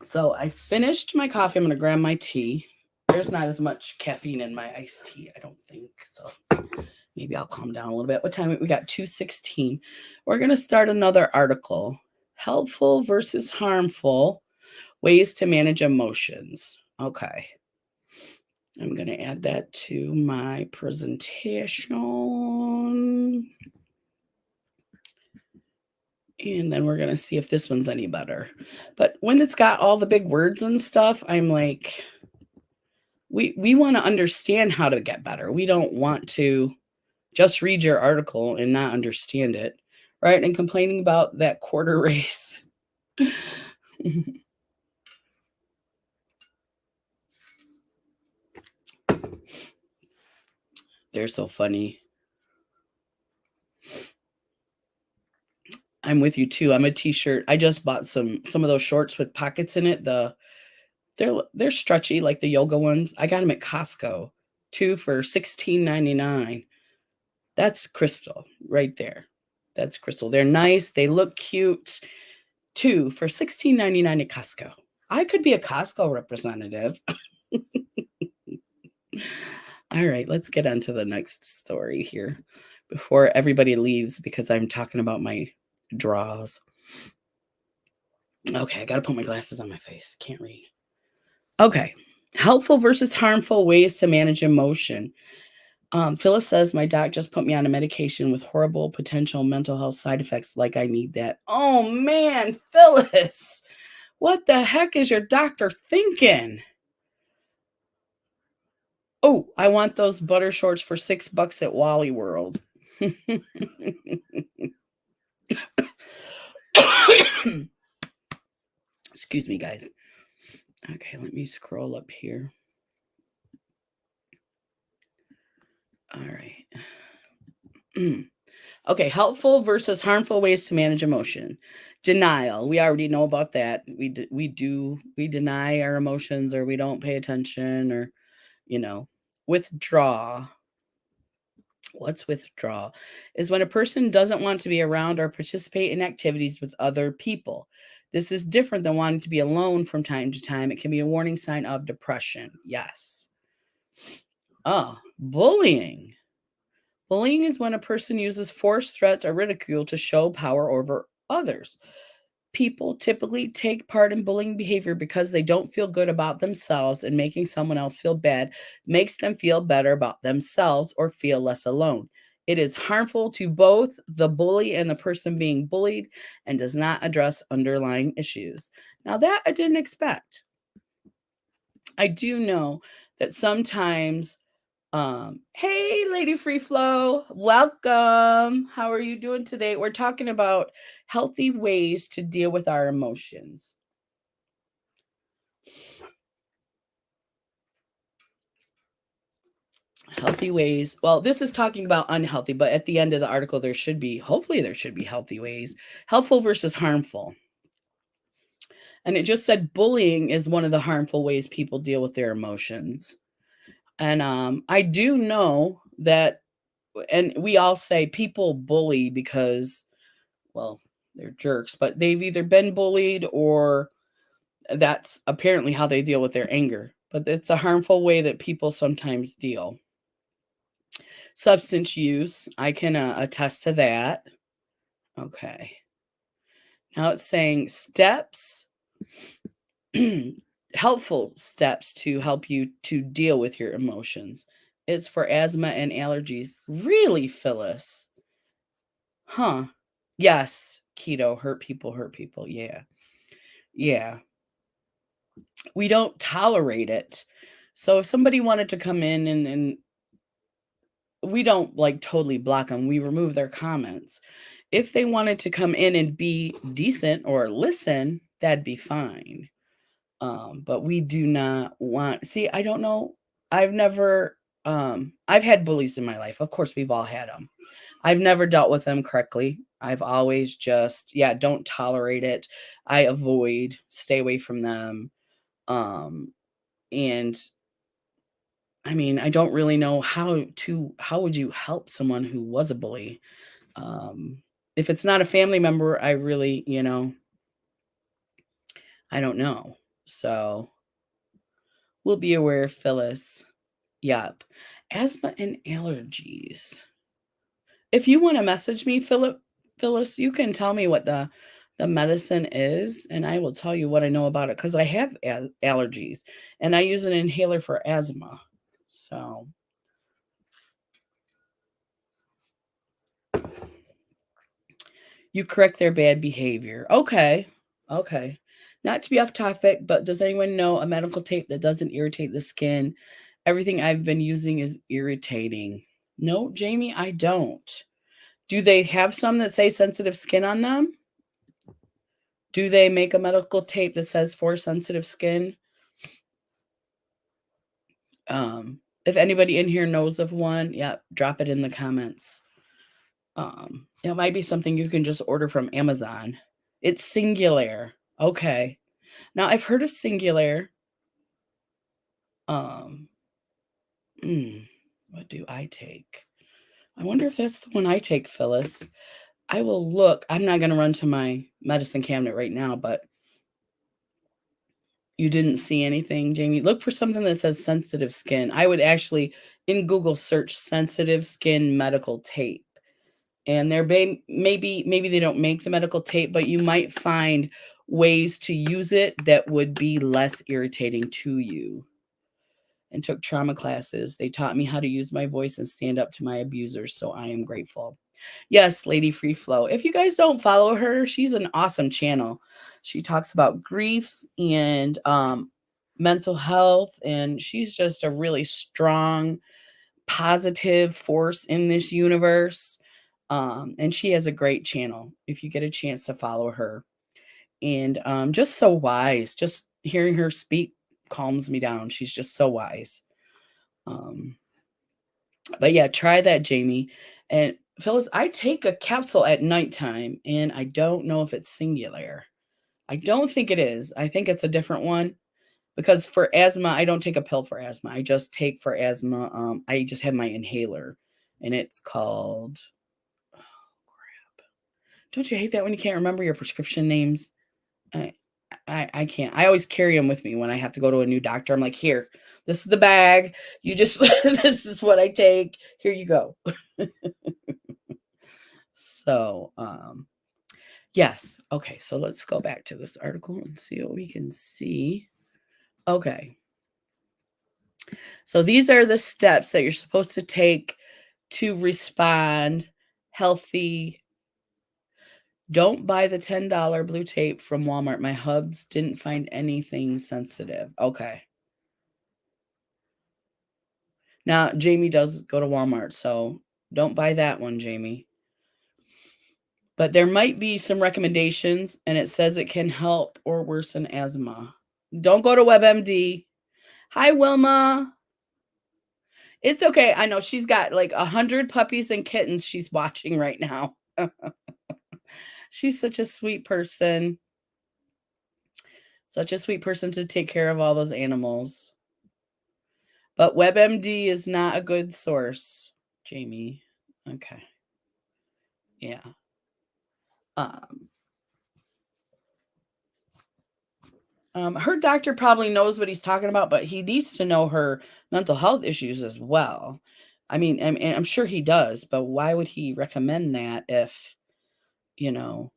So I finished my coffee. I'm going to grab my tea. There's not as much caffeine in my iced tea, I don't think. So maybe I'll calm down a little bit. What time? We got 2:16. We're going to start another article. Helpful versus harmful ways to manage emotions. Okay. I'm going to add that to my presentation. And then we're going to see if this one's any better. But when it's got all the big words and stuff, I'm like, we want to understand how to get better. We don't want to just read your article and not understand it, right? And complaining about that quarter race. They're so funny. I'm with you too. I'm a t-shirt. I just bought some of those shorts with pockets in it. They're stretchy like the yoga ones. I got them at Costco. 2 for $16.99. That's Crystal right there. That's Crystal. They're nice. They look cute. 2 for $16.99 at Costco. I could be a Costco representative. All right, let's get on to the next story here before everybody leaves because I'm talking about my draws. Okay, I got to put my glasses on my face. Can't read. Okay, helpful versus harmful ways to manage emotion. Phyllis says, my doc just put me on a medication with horrible potential mental health side effects. Like I need that. Oh man, Phyllis, what the heck is your doctor thinking? Oh, I want those butter shorts for $6 at Wally World. Excuse me, guys. Okay, let me scroll up here. All right. Okay, helpful versus harmful ways to manage emotion. Denial. We already know about that. We deny our emotions, or we don't pay attention, or withdraw. What's withdraw? Is when a person doesn't want to be around or participate in activities with other people. This is different than wanting to be alone from time to time. It can be a warning sign of depression. Yes. Oh, bullying. Bullying is when a person uses force, threats, or ridicule to show power over others. People typically take part in bullying behavior because they don't feel good about themselves, and making someone else feel bad makes them feel better about themselves or feel less alone. It is harmful to both the bully and the person being bullied and does not address underlying issues. Now, that I didn't expect. I do know that sometimes hey, Lady Free Flow, welcome. How are you doing today? We're talking about healthy ways to deal with our emotions. Healthy ways. Well, this is talking about unhealthy, but at the end of the article, hopefully there should be healthy ways. Helpful versus harmful. And it just said bullying is one of the harmful ways people deal with their emotions. And I do know that, and we all say people bully because, well, they're jerks, but they've either been bullied or That's apparently how they deal with their anger, but it's a harmful way that people sometimes deal. Substance use, I can attest to that. Okay. Now it's saying steps, helpful steps to help you to deal with your emotions. It's for asthma and allergies. Really, Phyllis? Huh. Yes. Keto, hurt people, hurt people. Yeah. Yeah. We don't tolerate it. So if somebody wanted to come in and we don't like totally block them, we remove their comments. If they wanted to come in and be decent or listen, that'd be fine. But we do not want, see, I don't know. I've never, I've had bullies in my life. Of course, we've all had them. I've never dealt with them correctly. I've always just, yeah, don't tolerate it. I avoid, stay away from them. And I mean, I don't really know how would you help someone who was a bully? Um, if it's not a family member, I really, I don't know. So we'll be aware, Phyllis. Yep. Asthma and allergies. If you want to message me, Phyllis, you can tell me what the medicine is, and I will tell you what I know about it because I have allergies, and I use an inhaler for asthma. So you correct their bad behavior. Okay. Okay. Not to be off topic, but does anyone know a medical tape that doesn't irritate the skin? Everything I've been using is irritating. No, Jamie, I don't. Do they have some that say sensitive skin on them? Do they make a medical tape that says for sensitive skin? If anybody in here knows of one, yeah, drop it in the comments. It might be something you can just order from Amazon. It's Singular. Okay. Now I've heard of Singular. Um, what do I take? I wonder if that's the one I take, Phyllis. I will look. I'm not going to run to my medicine cabinet right now, but you didn't see anything, Jamie. Look for something that says sensitive skin. I would actually in Google search sensitive skin medical tape. And there maybe they don't make the medical tape, but you might find ways to use it that would be less irritating to you. And took trauma classes. They taught me how to use my voice and stand up to my abusers, so I am grateful. Yes, Lady Free Flow. If you guys don't follow her, she's an awesome channel. She talks about grief and mental health, and she's just a really strong, positive force in this universe. And she has a great channel if you get a chance to follow her. And just so wise. Just hearing her speak calms me down. She's just so wise. But yeah, try that, Jamie. And Phyllis, I take a capsule at nighttime, and I don't know if it's Singular. I don't think it is. I think it's a different one because for asthma, I don't take a pill for asthma. I just take for asthma. I just have my inhaler, and it's called. Oh crap! Don't you hate that when you can't remember your prescription names? I can't. I always carry them with me when I have to go to a new doctor. I'm like, here, this is the bag. You just this is what I take. Here you go. So, yes. Okay, so let's go back to this article and see what we can see. Okay. So these are the steps that you're supposed to take to respond healthy. Don't buy the $10 blue tape from Walmart. My hubs didn't find anything sensitive. Okay. Now, Jamie does go to Walmart, so don't buy that one, Jamie. But there might be some recommendations, and it says it can help or worsen asthma. Don't go to WebMD. Hi, Wilma. It's okay. I know she's got like 100 puppies and kittens she's watching right now. She's such a sweet person. Such a sweet person to take care of all those animals. But WebMD is not a good source, Jamie. Okay. Yeah. Um, Her doctor probably knows what he's talking about, but he needs to know her mental health issues as well. I mean, and I'm sure he does, but why would he recommend that if, you know,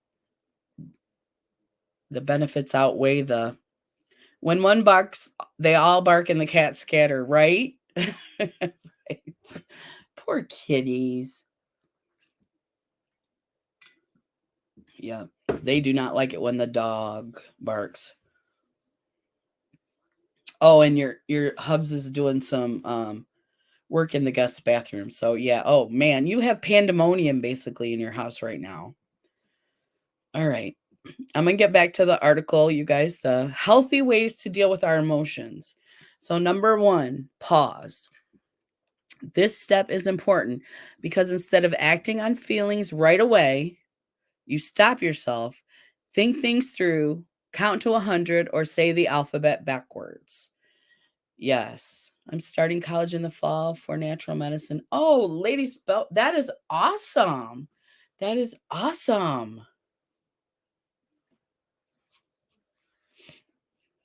the benefits outweigh the when one barks, they all bark and the cat scatter, right? Right. Poor kitties. Yeah, they do not like it when the dog barks. Oh, and your Hubs is doing some work in the guest bathroom. So yeah, oh man, you have pandemonium basically in your house right now. All right. I'm going to get back to the article, you guys, the healthy ways to deal with our emotions. So number 1, pause. This step is important because instead of acting on feelings right away, you stop yourself, think things through, count to 100, or say the alphabet backwards. Yes, I'm starting college in the fall for natural medicine. Oh, ladies, that is awesome. That is awesome.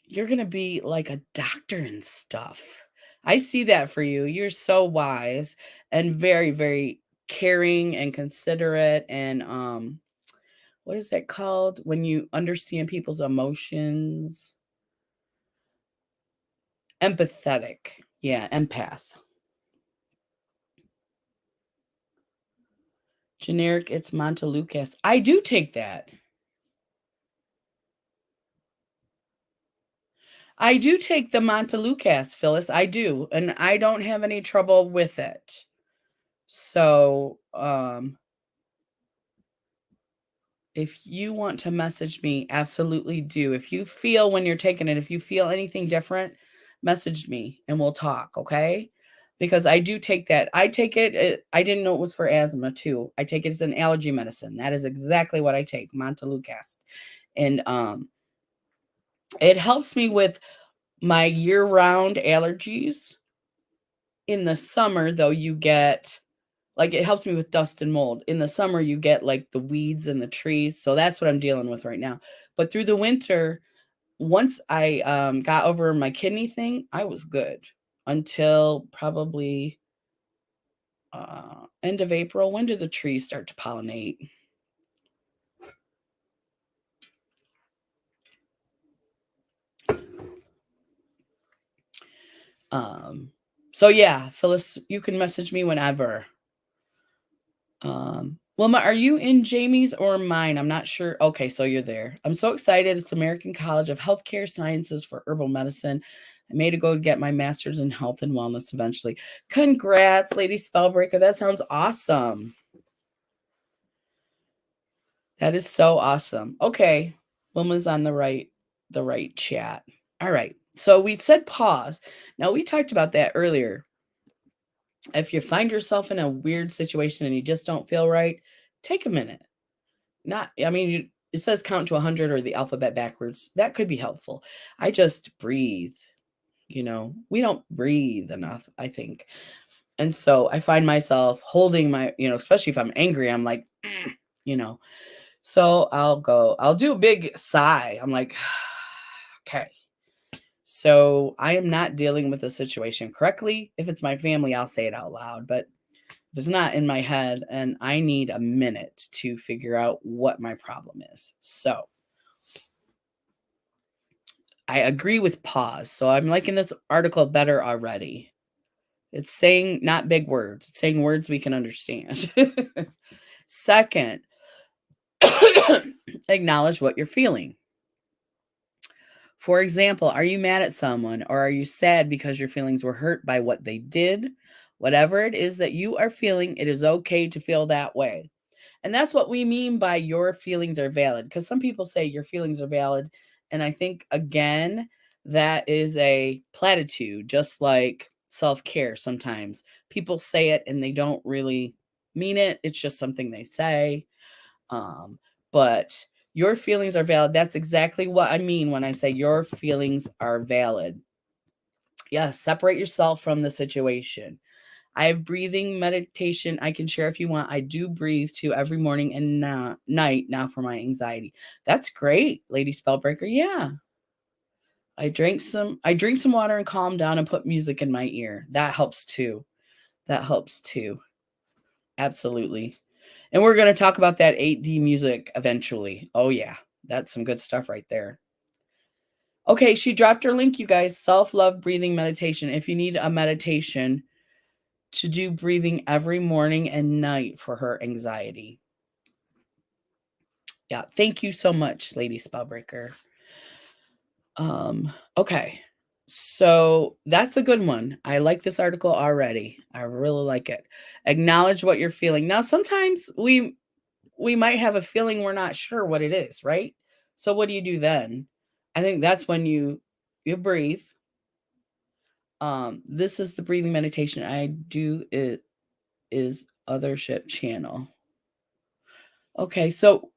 You're going to be like a doctor and stuff. I see that for you. You're so wise and very, very caring and considerate and what is that called when you understand people's emotions? Empathetic. Yeah, empath. Generic, it's Montelukast. I do take that. I do take the Montelukast, Phyllis. I do, and I don't have any trouble with it. So, if you want to message me, absolutely do. If you feel when you're taking it, if you feel anything different, message me and we'll talk, okay? Because I do take that. I take it. I didn't know it was for asthma too. I take it as an allergy medicine. That is exactly what I take, Montelukast. And it helps me with my year-round allergies. In the summer, though, you get like it helps me with dust and mold. In the summer, you get like the weeds and the trees. So that's what I'm dealing with right now. But through the winter, once I got over my kidney thing, I was good until probably end of April. When do the trees start to pollinate? So yeah, Phyllis, you can message me whenever. Wilma, are you in Jamie's or mine? I'm not sure. Okay, so you're there. I'm so excited. It's American College of Healthcare Sciences for Herbal Medicine. I made to go get my master's in health and wellness eventually. Congrats, Lady Spellbreaker. That sounds awesome. That is so awesome. Okay, Wilma's on the right chat. All right. So we said pause. Now we talked about that earlier. If you find yourself in a weird situation and you just don't feel right, take a minute. It says count to 100 or the alphabet backwards. That could be helpful. I just breathe. We don't breathe enough, I think. And so I find myself holding my, especially if I'm angry, I'm like, you know. So I'll do a big sigh. I'm like, okay. So I am not dealing with the situation correctly. If it's my family, I'll say it out loud. But if it's not in my head, and I need a minute to figure out what my problem is. So I agree with pause. So I'm liking this article better already. It's saying not big words. It's saying words we can understand. Second, acknowledge what you're feeling. For example, are you mad at someone or are you sad because your feelings were hurt by what they did? Whatever it is that you are feeling, it is okay to feel that way. And that's what we mean by your feelings are valid. Because some people say your feelings are valid. And I think, again, that is a platitude, just like self-care sometimes. People say it and they don't really mean it. It's just something they say. But your feelings are valid. That's exactly what I mean when I say your feelings are valid. Yes, separate yourself from the situation. I have breathing meditation I can share if you want. I do breathe too every morning and night now for my anxiety. That's great, Lady Spellbreaker. Yeah. I drink some water and calm down and put music in my ear. That helps too. That helps too. Absolutely. And we're going to talk about that 8D music eventually. Oh yeah. That's some good stuff right there. Okay, she dropped her link, you guys. Self-love breathing meditation. If you need a meditation to do breathing every morning and night for her anxiety. Yeah, thank you so much, Lady Spellbreaker. Okay. So that's a good one. I like this article already. I really like it. Acknowledge what you're feeling. Now, sometimes we might have a feeling we're not sure what it is, right? So what do you do then? I think that's when you breathe. This is the breathing meditation I do. It is Othership channel. Okay, so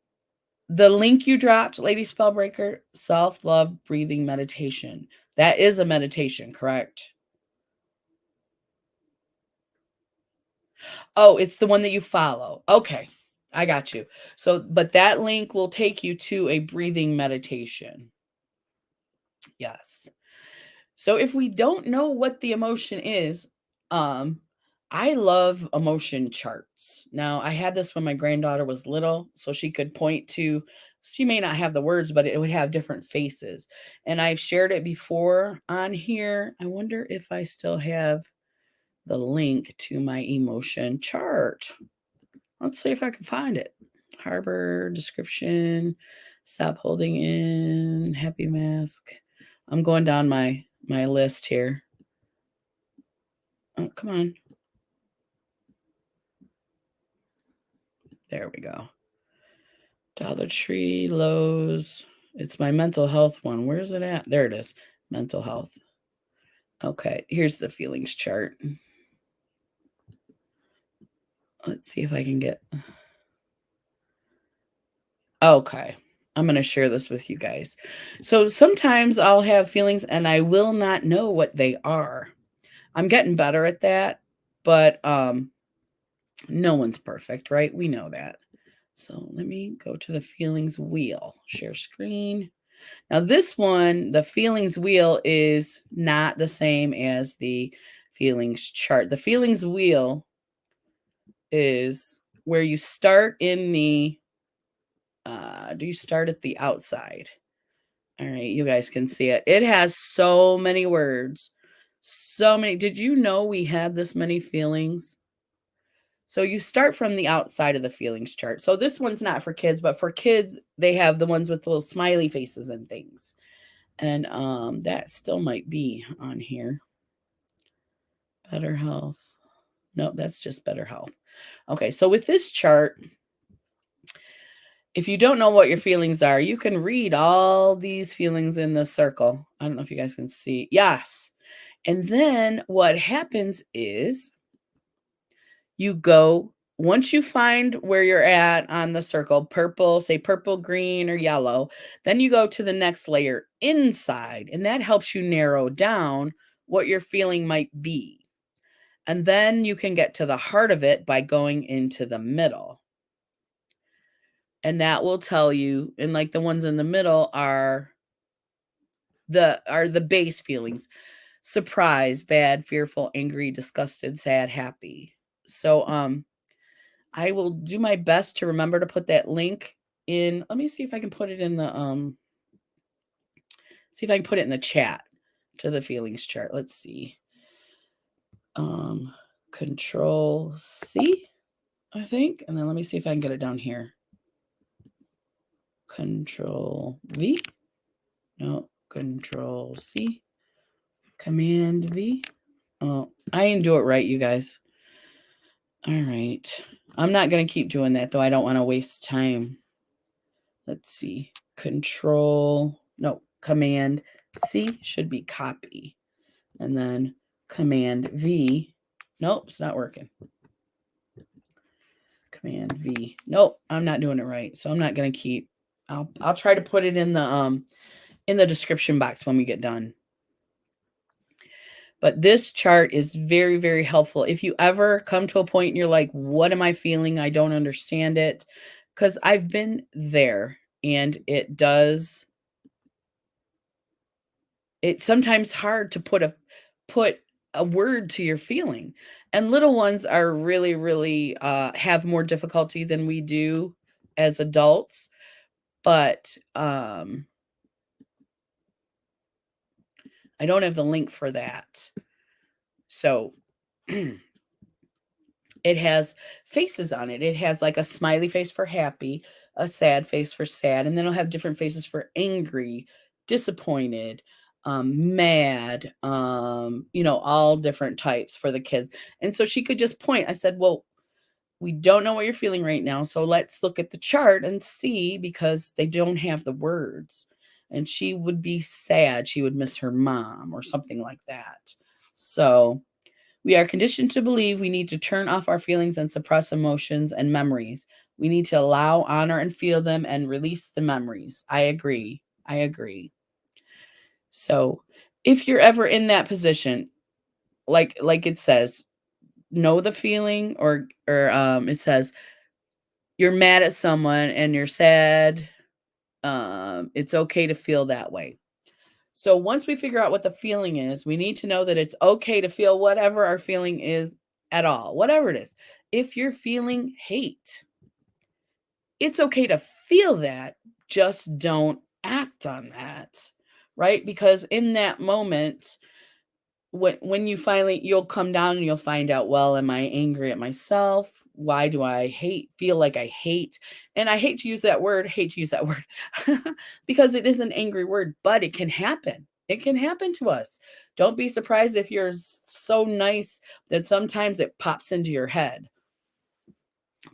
the link you dropped, Lady Spellbreaker, self-love breathing meditation. That is a meditation, correct? Oh, it's the one that you follow. Okay, I got you. So, but that link will take you to a breathing meditation. Yes. So if we don't know what the emotion is, I love emotion charts. Now, I had this when my granddaughter was little, so she could point to, she may not have the words, but it would have different faces. And I've shared it before on here. I wonder if I still have the link to my emotion chart. Let's see if I can find it. Harbor description, stop holding in, happy mask. I'm going down my list here. Oh, come on. There we go. Dollar Tree, Lowe's. It's my mental health one. Where is it at? There it is. Mental health. Okay, here's the feelings chart. Let's see if I can get. Okay, I'm going to share this with you guys. So sometimes I'll have feelings and I will not know what they are. I'm getting better at that, but no one's perfect, right? We know that. So let me go to the feelings wheel, share screen. Now this one, the feelings wheel is not the same as the feelings chart. The feelings wheel is where you start in the, do you start at the outside? All right, you guys can see it. It has so many words, so many. Did you know we had this many feelings? So you start from the outside of the feelings chart. So this one's not for kids, but for kids, they have the ones with little smiley faces and things. And that still might be on here. Better health. No, that's just better health. Okay, so with this chart, if you don't know what your feelings are, you can read all these feelings in the circle. I don't know if you guys can see. Yes. And then what happens is you go, once you find where you're at on the circle, purple, say purple, green, or yellow, then you go to the next layer inside, and that helps you narrow down what your feeling might be. And then you can get to the heart of it by going into the middle. And that will tell you, and like the ones in the middle are the base feelings: surprise, bad, fearful, angry, disgusted, sad, happy. So I will do my best to remember to put that link in. Let me see if I can put it in the see if I can put it in the chat to the feelings chart. Let's see. Control C, I think, and then let me see if I can get it down here. Control V. No, Control C. Command V. Oh, I didn't do it right, you guys. All right. I'm not going to keep doing that, though. I don't want to waste time. Let's see. Command C should be copy. And then Command V. Nope, it's not working. Command V. Nope, I'm not doing it right. So I'm not going to keep. I'll try to put it in the description box when we get done. But this chart is very, very helpful. If you ever come to a point and you're like, what am I feeling? I don't understand it. Because I've been there, and it does It's sometimes hard to put a word to your feeling. And little ones are really, really have more difficulty than we do as adults. But I don't have the link for that. So it has faces on it. It has like a smiley face for happy, a sad face for sad, and then it'll have different faces for angry, disappointed, mad, all different types for the kids. And so she could just point. I said, well, we don't know what you're feeling right now. So let's look at the chart and see, because they don't have the words. And she would be sad. She would miss her mom or something like that. So we are conditioned to believe we need to turn off our feelings and suppress emotions and memories. We need to allow, honor, and feel them and release the memories. I agree. I agree. So if you're ever in that position, like it says, know the feeling, or it says you're mad at someone and you're sad, it's okay to feel that way. So once we figure out what the feeling is, we need to know that it's okay to feel whatever our feeling is at all, whatever it is. If you're feeling hate, it's okay to feel that, just don't act on that, right? Because in that moment, when you finally, you'll come down and you'll find out, well, am I angry at myself? Why do I feel like I hate? And I hate to use that word, because it is an angry word, but it can happen. It can happen to us. Don't be surprised if you're so nice that sometimes it pops into your head.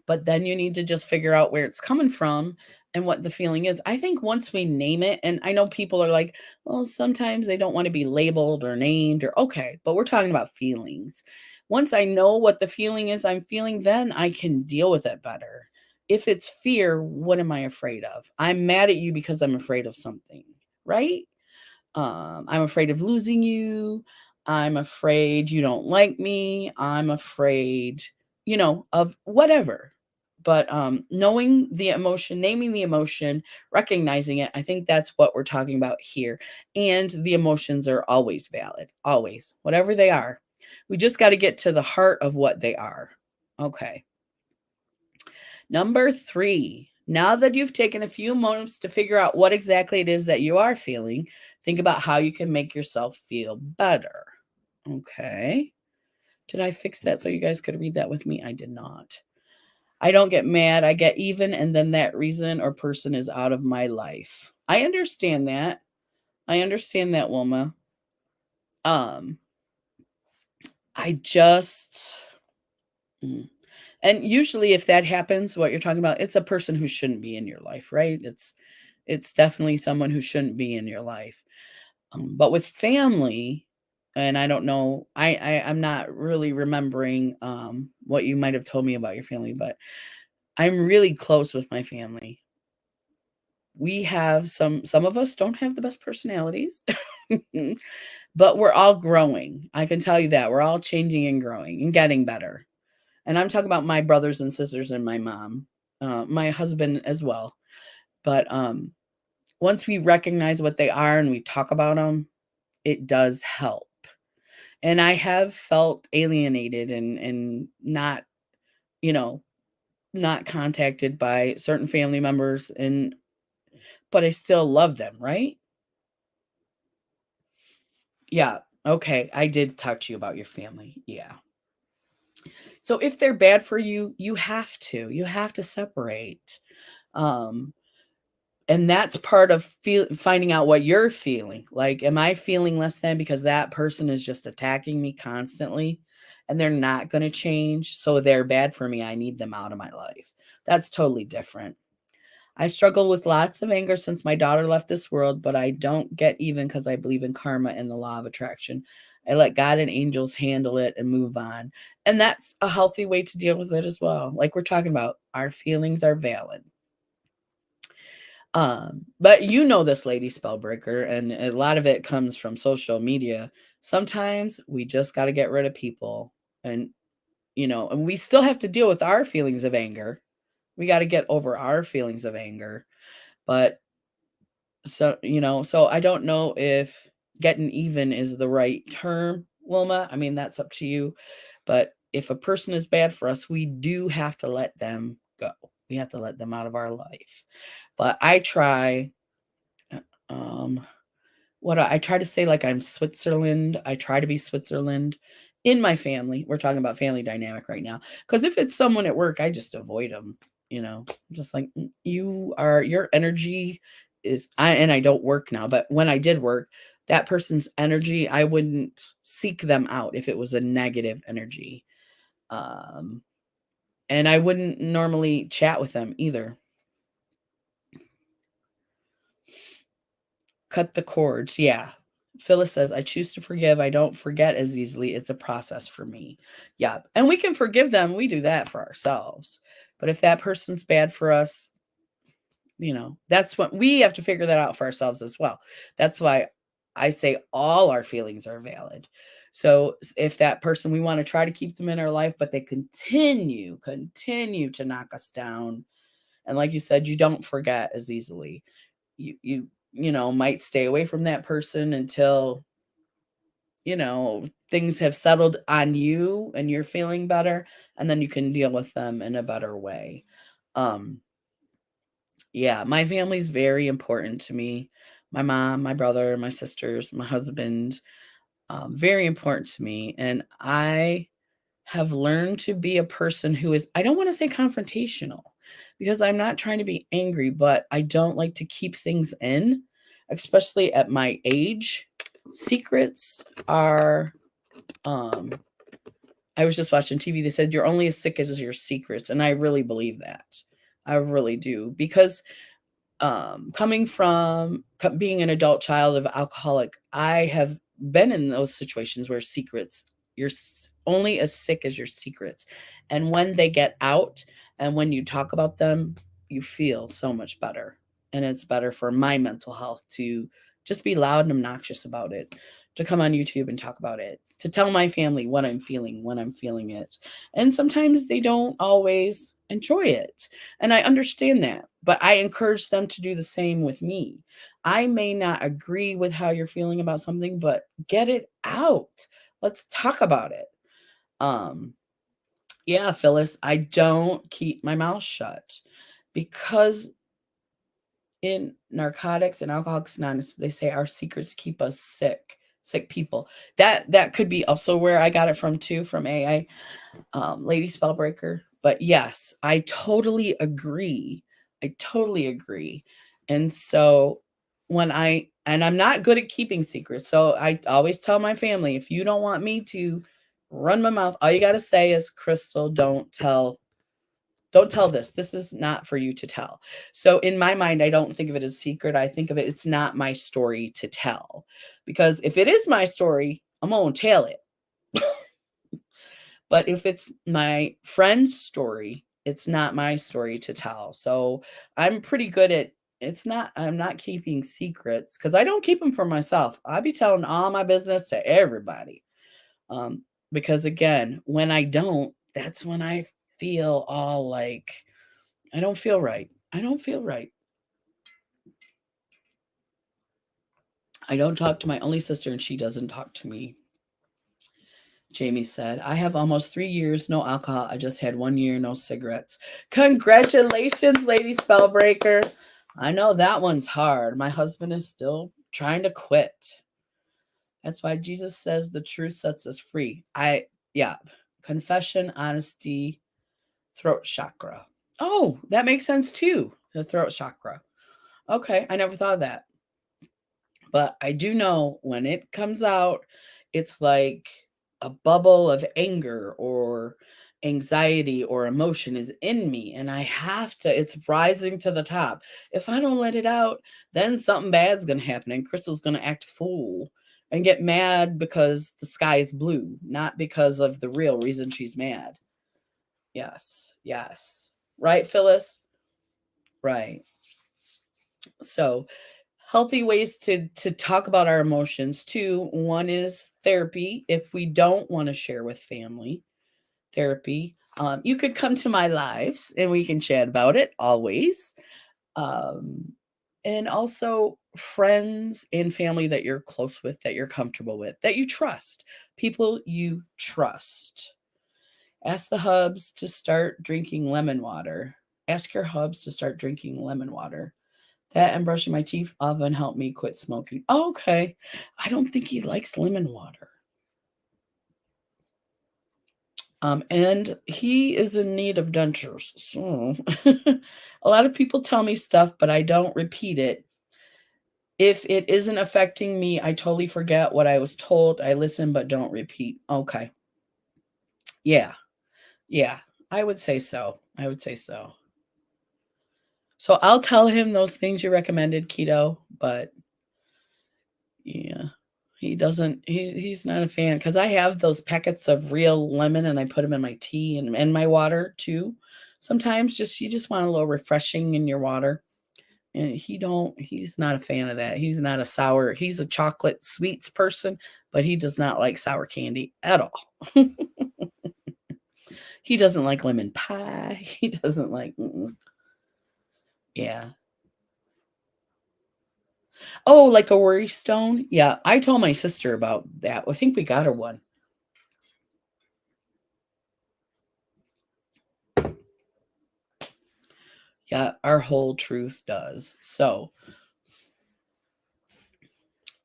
But then you need to just figure out where it's coming from and what the feeling is. I think once we name it, and I know people are like, well, sometimes they don't want to be labeled or named, or okay, but we're talking about feelings. Once I know what the feeling is I'm feeling, then I can deal with it better. If it's fear, what am I afraid of? I'm mad at you because I'm afraid of something, right? I'm afraid of losing you. I'm afraid you don't like me. I'm afraid, of whatever. But knowing the emotion, naming the emotion, recognizing it, I think that's what we're talking about here. And the emotions are always valid, always, whatever they are. We just got to get to the heart of what they are. Okay. Number 3, now that you've taken a few moments to figure out what exactly it is that you are feeling, think about how you can make yourself feel better. Okay. Did I fix that so you guys could read that with me? I did not. I don't get mad. I get even, and then that reason or person is out of my life. I understand that. I understand that, Wilma. Um, I just. mm. And usually if that happens, what you're talking about, it's a person who shouldn't be in your life, right? It's definitely someone who shouldn't be in your life. But with family, and I don't know, I'm not really remembering what you might have told me about your family, but I'm really close with my family. We have some of us don't have the best personalities, but we're all growing. I can tell you that. We're all changing and growing and getting better. And I'm talking about my brothers and sisters and my mom, my husband as well. But once we recognize what they are and we talk about them, it does help. And I have felt alienated and not, you know, not contacted by certain family members, but I still love them, right? Yeah. Okay. I did talk to you about your family. Yeah. So if they're bad for you, you have to separate. Um, and that's part of finding out what you're feeling. Like, am I feeling less than because that person is just attacking me constantly and they're not going to change? So they're bad for me. I need them out of my life. That's totally different. I struggle with lots of anger since my daughter left this world, but I don't get even because I believe in karma and the law of attraction. I let God and angels handle it and move on. And that's a healthy way to deal with it as well. Like we're talking about, our feelings are valid. But you know this, Lady Spellbreaker, and a lot of it comes from social media. Sometimes we just got to get rid of people, and and we still have to deal with our feelings of anger. We got to get over our feelings of anger. But so I don't know if getting even is the right term, Wilma. I mean, that's up to you. But if a person is bad for us, we do have to let them go. We have to let them out of our life. But I try, um, I try to say, like, I'm Switzerland. I try to be Switzerland in my family. We're talking about family dynamic right now. Because if it's someone at work, I just avoid them. Just like, your energy is, and I don't work now, but when I did work, that person's energy, I wouldn't seek them out if it was a negative energy. Um, and I wouldn't normally chat with them either. Cut the cords. Yeah. Phyllis says, I choose to forgive. I don't forget as easily. It's a process for me. Yeah. And we can forgive them. We do that for ourselves. But if that person's bad for us, that's what we have to figure that out for ourselves as well. That's why I say all our feelings are valid. So if that person, we want to try to keep them in our life, but they continue to knock us down. And like you said, you don't forget as easily. You might stay away from that person until things have settled on you and you're feeling better, and then you can deal with them in a better way. Yeah, my family's very important to me. My mom, my brother, my sisters, my husband, very important to me. And I have learned to be a person who is, I don't want to say confrontational, because I'm not trying to be angry, but I don't like to keep things in, especially at my age. Secrets are, I was just watching TV. They said you're only as sick as your secrets. And I really believe that. I really do. Because coming from being an adult child of alcoholic, I have been in those situations where secrets, you're only as sick as your secrets. And when they get out and when you talk about them, you feel so much better. And it's better for my mental health to just be loud and obnoxious about it, to come on YouTube and talk about it, to tell my family what I'm feeling when I'm feeling it. And sometimes they don't always enjoy it. And I understand that, but I encourage them to do the same with me. I may not agree with how you're feeling about something, but get it out. Let's talk about it. Yeah, Phyllis, I don't keep my mouth shut, because in Narcotics and Alcoholics Anonymous, they say our secrets keep us sick people. That could be also where I got it from too, from AA, Lady Spellbreaker. But yes, I totally agree. I totally agree. And so and I'm not good at keeping secrets. So I always tell my family, if you don't want me to run my mouth, all you got to say is, Crystal, don't tell this. This is not for you to tell. So in my mind, I don't think of it as secret. I think of it's not my story to tell. Because if it is my story, I'm going to tell it. But if it's my friend's story, it's not my story to tell. So I'm pretty good at, I'm not keeping secrets, because I don't keep them for myself. I be telling all my business to everybody. Because again, when I don't, that's when I feel all like, I don't feel right. I don't feel right. I don't talk to my only sister, and she doesn't talk to me. Jamie said, I have almost 3 years, no alcohol. I just had 1 year, no cigarettes. Congratulations, Lady Spellbreaker. I know that one's hard. My husband is still trying to quit. That's why Jesus says the truth sets us free. Confession, honesty, throat chakra. Oh, that makes sense too. The throat chakra. Okay, I never thought of that. But I do know when it comes out, it's like a bubble of anger or anxiety or emotion is in me, and I have to, it's rising to the top. If I don't let it out, then something bad's going to happen, and Crystal's going to act a fool and get mad because the sky is blue, not because of the real reason she's mad. Yes. Right, Phyllis? Right. So healthy ways to talk about our emotions too. One is therapy. If we don't want to share with family, therapy. You could come to my lives and we can chat about it always. Um, And also friends and family that you're close with, that you're comfortable with, that you trust. People you trust. Ask the hubs to start drinking lemon water. Ask your hubs to start drinking lemon water. That and brushing my teeth often help me quit smoking. Oh, okay. I don't think he likes lemon water. And he is in need of dentures. So a lot of people tell me stuff, but I don't repeat it. If it isn't affecting me, I totally forget what I was told. I listen, but don't repeat. Okay. Yeah. Yeah. I would say so. I would say so. So I'll tell him those things you recommended, keto, but yeah, he's not a fan because I have those packets of real lemon and I put them in my tea and my water too. Sometimes you just want a little refreshing in your water. And he's not a fan of that. He's not a sour, he's a chocolate sweets person, but he does not like sour candy at all. He doesn't like lemon pie. He doesn't like, yeah. Oh, like a worry stone? Yeah, I told my sister about that. I think we got her one. Yeah, our whole truth does. So,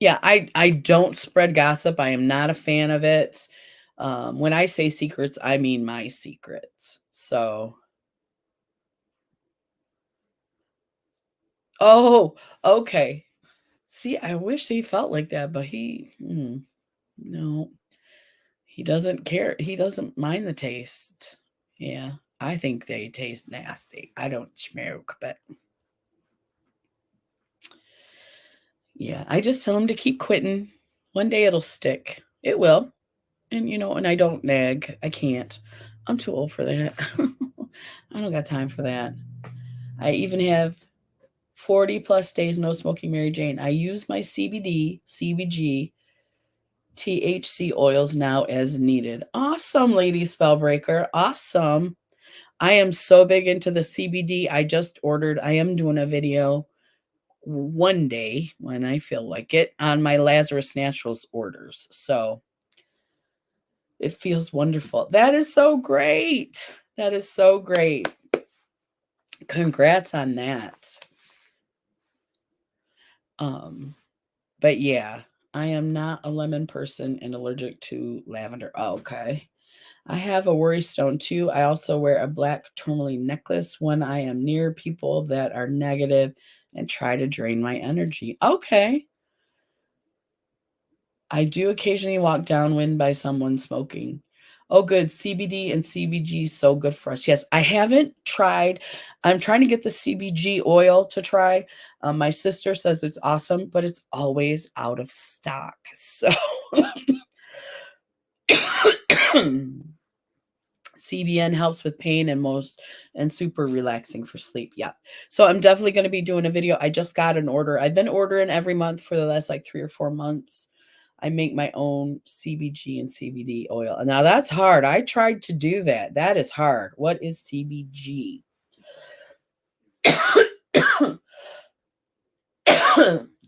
yeah, I don't spread gossip. I am not a fan of it. When I say secrets, I mean my secrets. So, oh, okay. See, I wish he felt like that, but no, he doesn't care. He doesn't mind the taste. Yeah, I think they taste nasty. I don't smoke, but yeah, I just tell him to keep quitting. One day it'll stick. It will. And I don't nag. I can't. I'm too old for that. I don't got time for that. I even have 40 plus days no smoking Mary Jane. I use my CBD, CBG, THC oils now as needed. Awesome, Lady Spellbreaker. Awesome. I am so big into the CBD. I am doing a video one day when I feel like it on my Lazarus Naturals orders. So it feels wonderful. That is so great. That is so great. Congrats on that. But yeah, I am not a lemon person and allergic to lavender. Oh, okay. I have a worry stone too. I also wear a black tourmaline necklace when I am near people that are negative and try to drain my energy. Okay. I do occasionally walk downwind by someone smoking. Oh, good. CBD and CBG so good for us. Yes, I haven't tried. I'm trying to get the CBG oil to try. My sister says it's awesome, but it's always out of stock. So CBN helps with pain and super relaxing for sleep. Yeah. So I'm definitely going to be doing a video. I just got an order. I've been ordering every month for the last like 3 or 4 months. I make my own CBG and CBD oil. Now that's hard. I tried to do that. That is hard. What is CBG?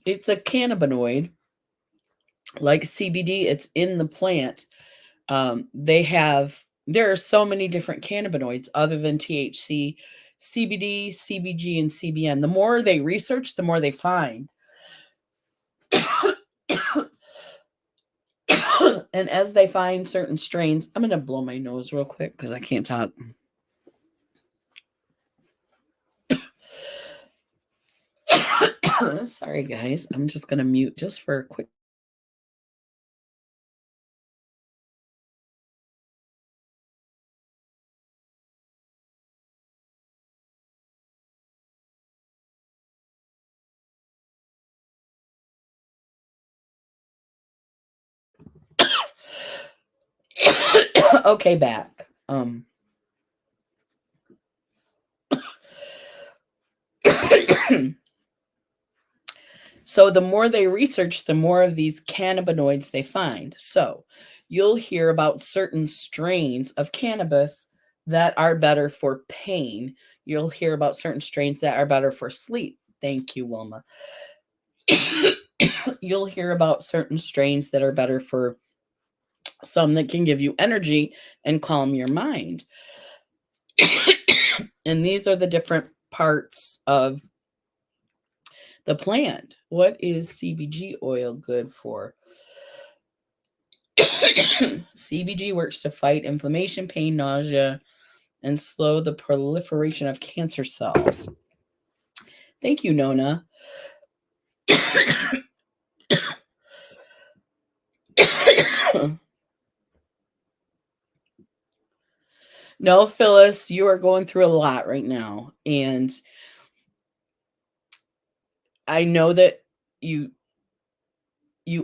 It's a cannabinoid like CBD. It's in the plant. There are so many different cannabinoids other than THC, CBD, CBG, and CBN. The more they research, the more they find. And as they find certain strains, I'm going to blow my nose real quick because I can't talk. Sorry, guys. I'm just going to mute just for a quick. Okay, back. So the more they research, the more of these cannabinoids they find. So you'll hear about certain strains of cannabis that are better for pain. You'll hear about certain strains that are better for sleep. Thank you, Wilma. You'll hear about certain strains that are better for some that can give you energy and calm your mind. And these are the different parts of the plant. What is CBG oil good for? CBG works to fight inflammation, pain, nausea, and slow the proliferation of cancer cells. Thank you, Nona. No, Phyllis, you are going through a lot right now. And I know that you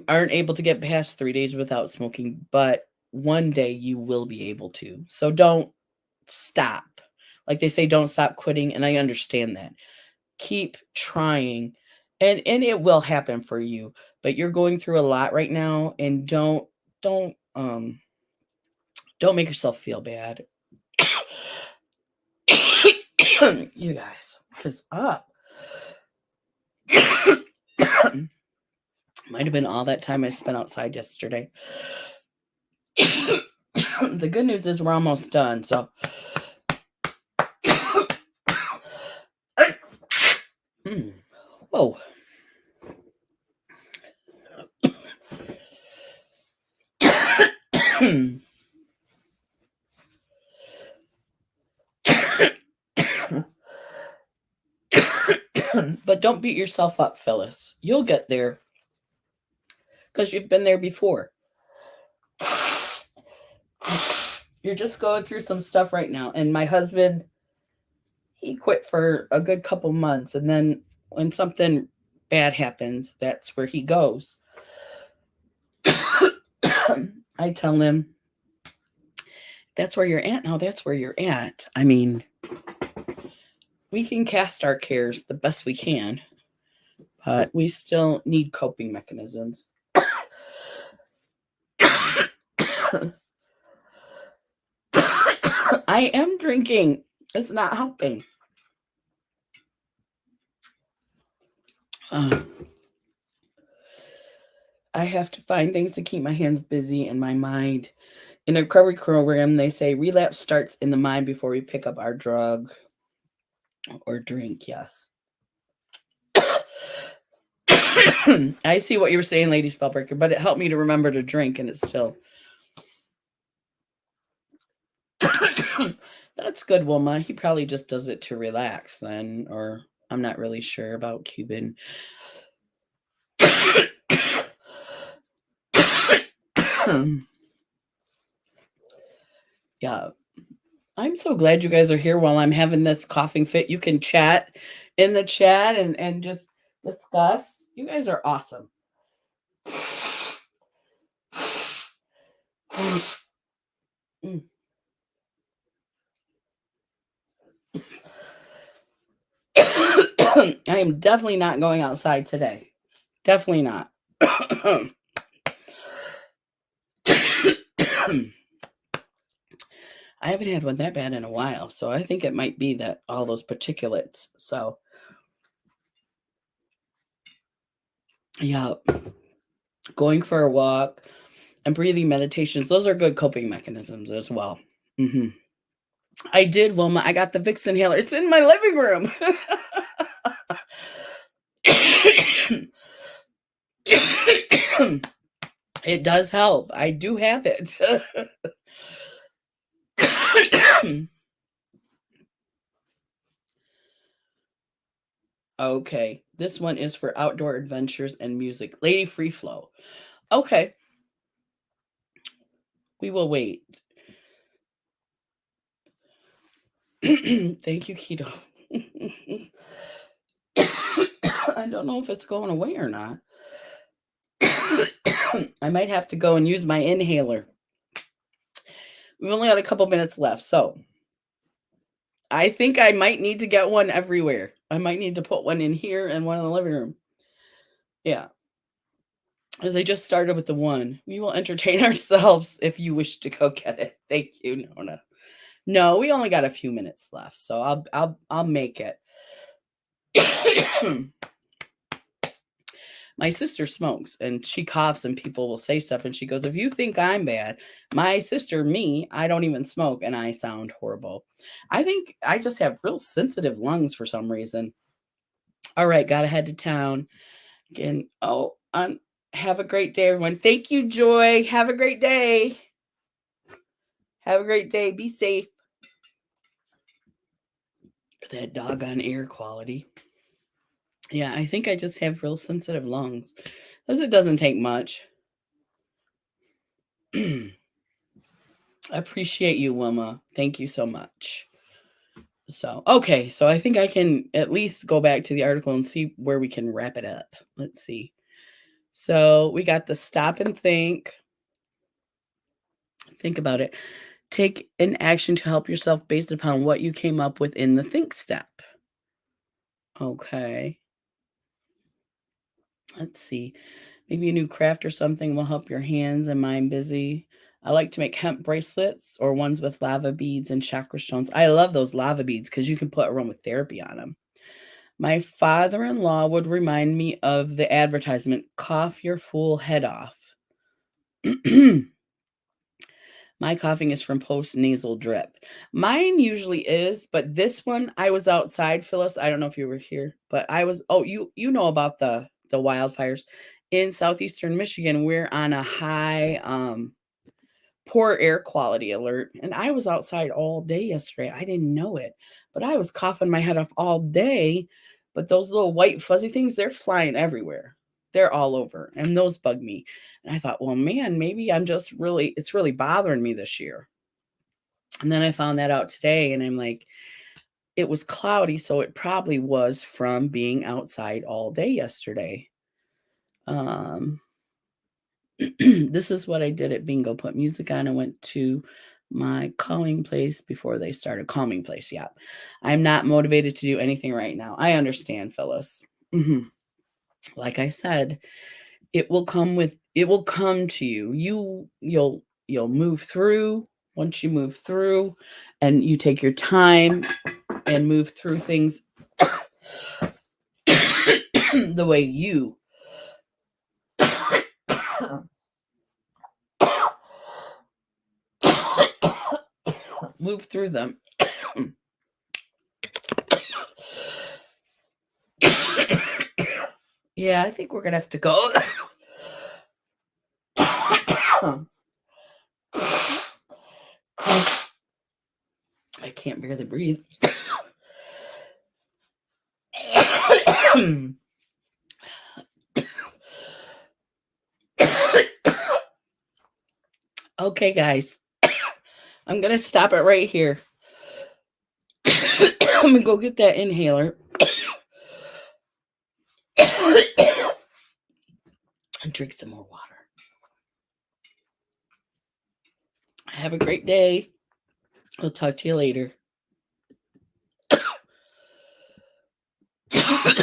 aren't able to get past 3 days without smoking, but one day you will be able to. So don't stop. Like they say, don't stop quitting. And I understand that. Keep trying. And it will happen for you. But you're going through a lot right now. And don't make yourself feel bad. You guys, what is up? Might have been all that time I spent outside yesterday. The good news is we're almost done. So whoa. But don't beat yourself up, Phyllis. You'll get there because you've been there before. You're just going through some stuff right now. And my husband, he quit for a good couple months. And then when something bad happens, that's where he goes. I tell him, that's where you're at now. That's where you're at. I mean, we can cast our cares the best we can, but we still need coping mechanisms. I am drinking. It's not helping. I have to find things to keep my hands busy and my mind. In a recovery program, they say relapse starts in the mind before we pick up our drug or drink. Yes. I see what you were saying, Lady Spellbreaker, but it helped me to remember to drink, and it's still... That's good, Wilma. He probably just does it to relax then, or I'm not really sure about Cuban. Yeah. I'm so glad you guys are here while I'm having this coughing fit. You can chat in the chat and just discuss. You guys are awesome. I am definitely not going outside today. Definitely not. I haven't had one that bad in a while, so I think it might be that all those particulates. So, yeah, going for a walk and breathing meditations, those are good coping mechanisms as well. Mm-hmm. I did, Wilma. I got the Vicks inhaler. It's in my living room. It does help. I do have it. Okay. This one is for outdoor adventures and music. Lady Free Flow. Okay. We will wait. Thank you, Keto. I don't know if it's going away or not. I might have to go and use my inhaler. We've only got a couple minutes left, so I think I might need to get one everywhere. I might need to put one in here and one in the living room. Yeah. As I just started with the one. We will entertain ourselves if you wish to go get it. Thank you, Nona. No, we only got a few minutes left, so I'll make it. My sister smokes and she coughs and people will say stuff and she goes, if you think I'm bad, my sister, me, I don't even smoke and I sound horrible. I think I just have real sensitive lungs for some reason. All right, gotta head to town again. Oh, have a great day, everyone. Thank you, Joy. Have a great day. Have a great day. Be safe. That doggone air quality. Yeah, I think I just have real sensitive lungs. Because it doesn't take much. I appreciate you, Wilma. Thank you so much. So, okay. So I think I can at least go back to the article and see where we can wrap it up. Let's see. So we got the stop and think. Think about it. Take an action to help yourself based upon what you came up with in the think step. Okay. Let's see. Maybe a new craft or something will help your hands and mind busy. I like to make hemp bracelets or ones with lava beads and chakra stones. I love those lava beads because you can put aromatherapy on them. My father-in-law would remind me of the advertisement, cough your fool head off. My coughing is from post-nasal drip. Mine usually is, but this one, I was outside, Phyllis. I don't know if you were here, but I was, you know about the wildfires in southeastern Michigan. We're on a high poor air quality alert. And I was outside all day yesterday. I didn't know it, but I was coughing my head off all day. But those little white fuzzy things, they're flying everywhere. They're all over. And those bug me. And I thought, well, man, maybe it's really bothering me this year. And then I found that out today. And I'm like, it was cloudy. So it probably was from being outside all day yesterday. This is what I did at bingo. Put music on. I went to my calling place before they started. Calming place. Yeah. I'm not motivated to do anything right now. I understand, Phyllis. Like I said, it will come to you. You'll move through. Once you move through and you take your time and move through things the way you move through them. Yeah, I think we're going to have to go. I can't barely breathe. Okay, guys. I'm going to stop it right here. I'm going to go get that inhaler. And drink some more water. Have a great day. I'll talk to you later.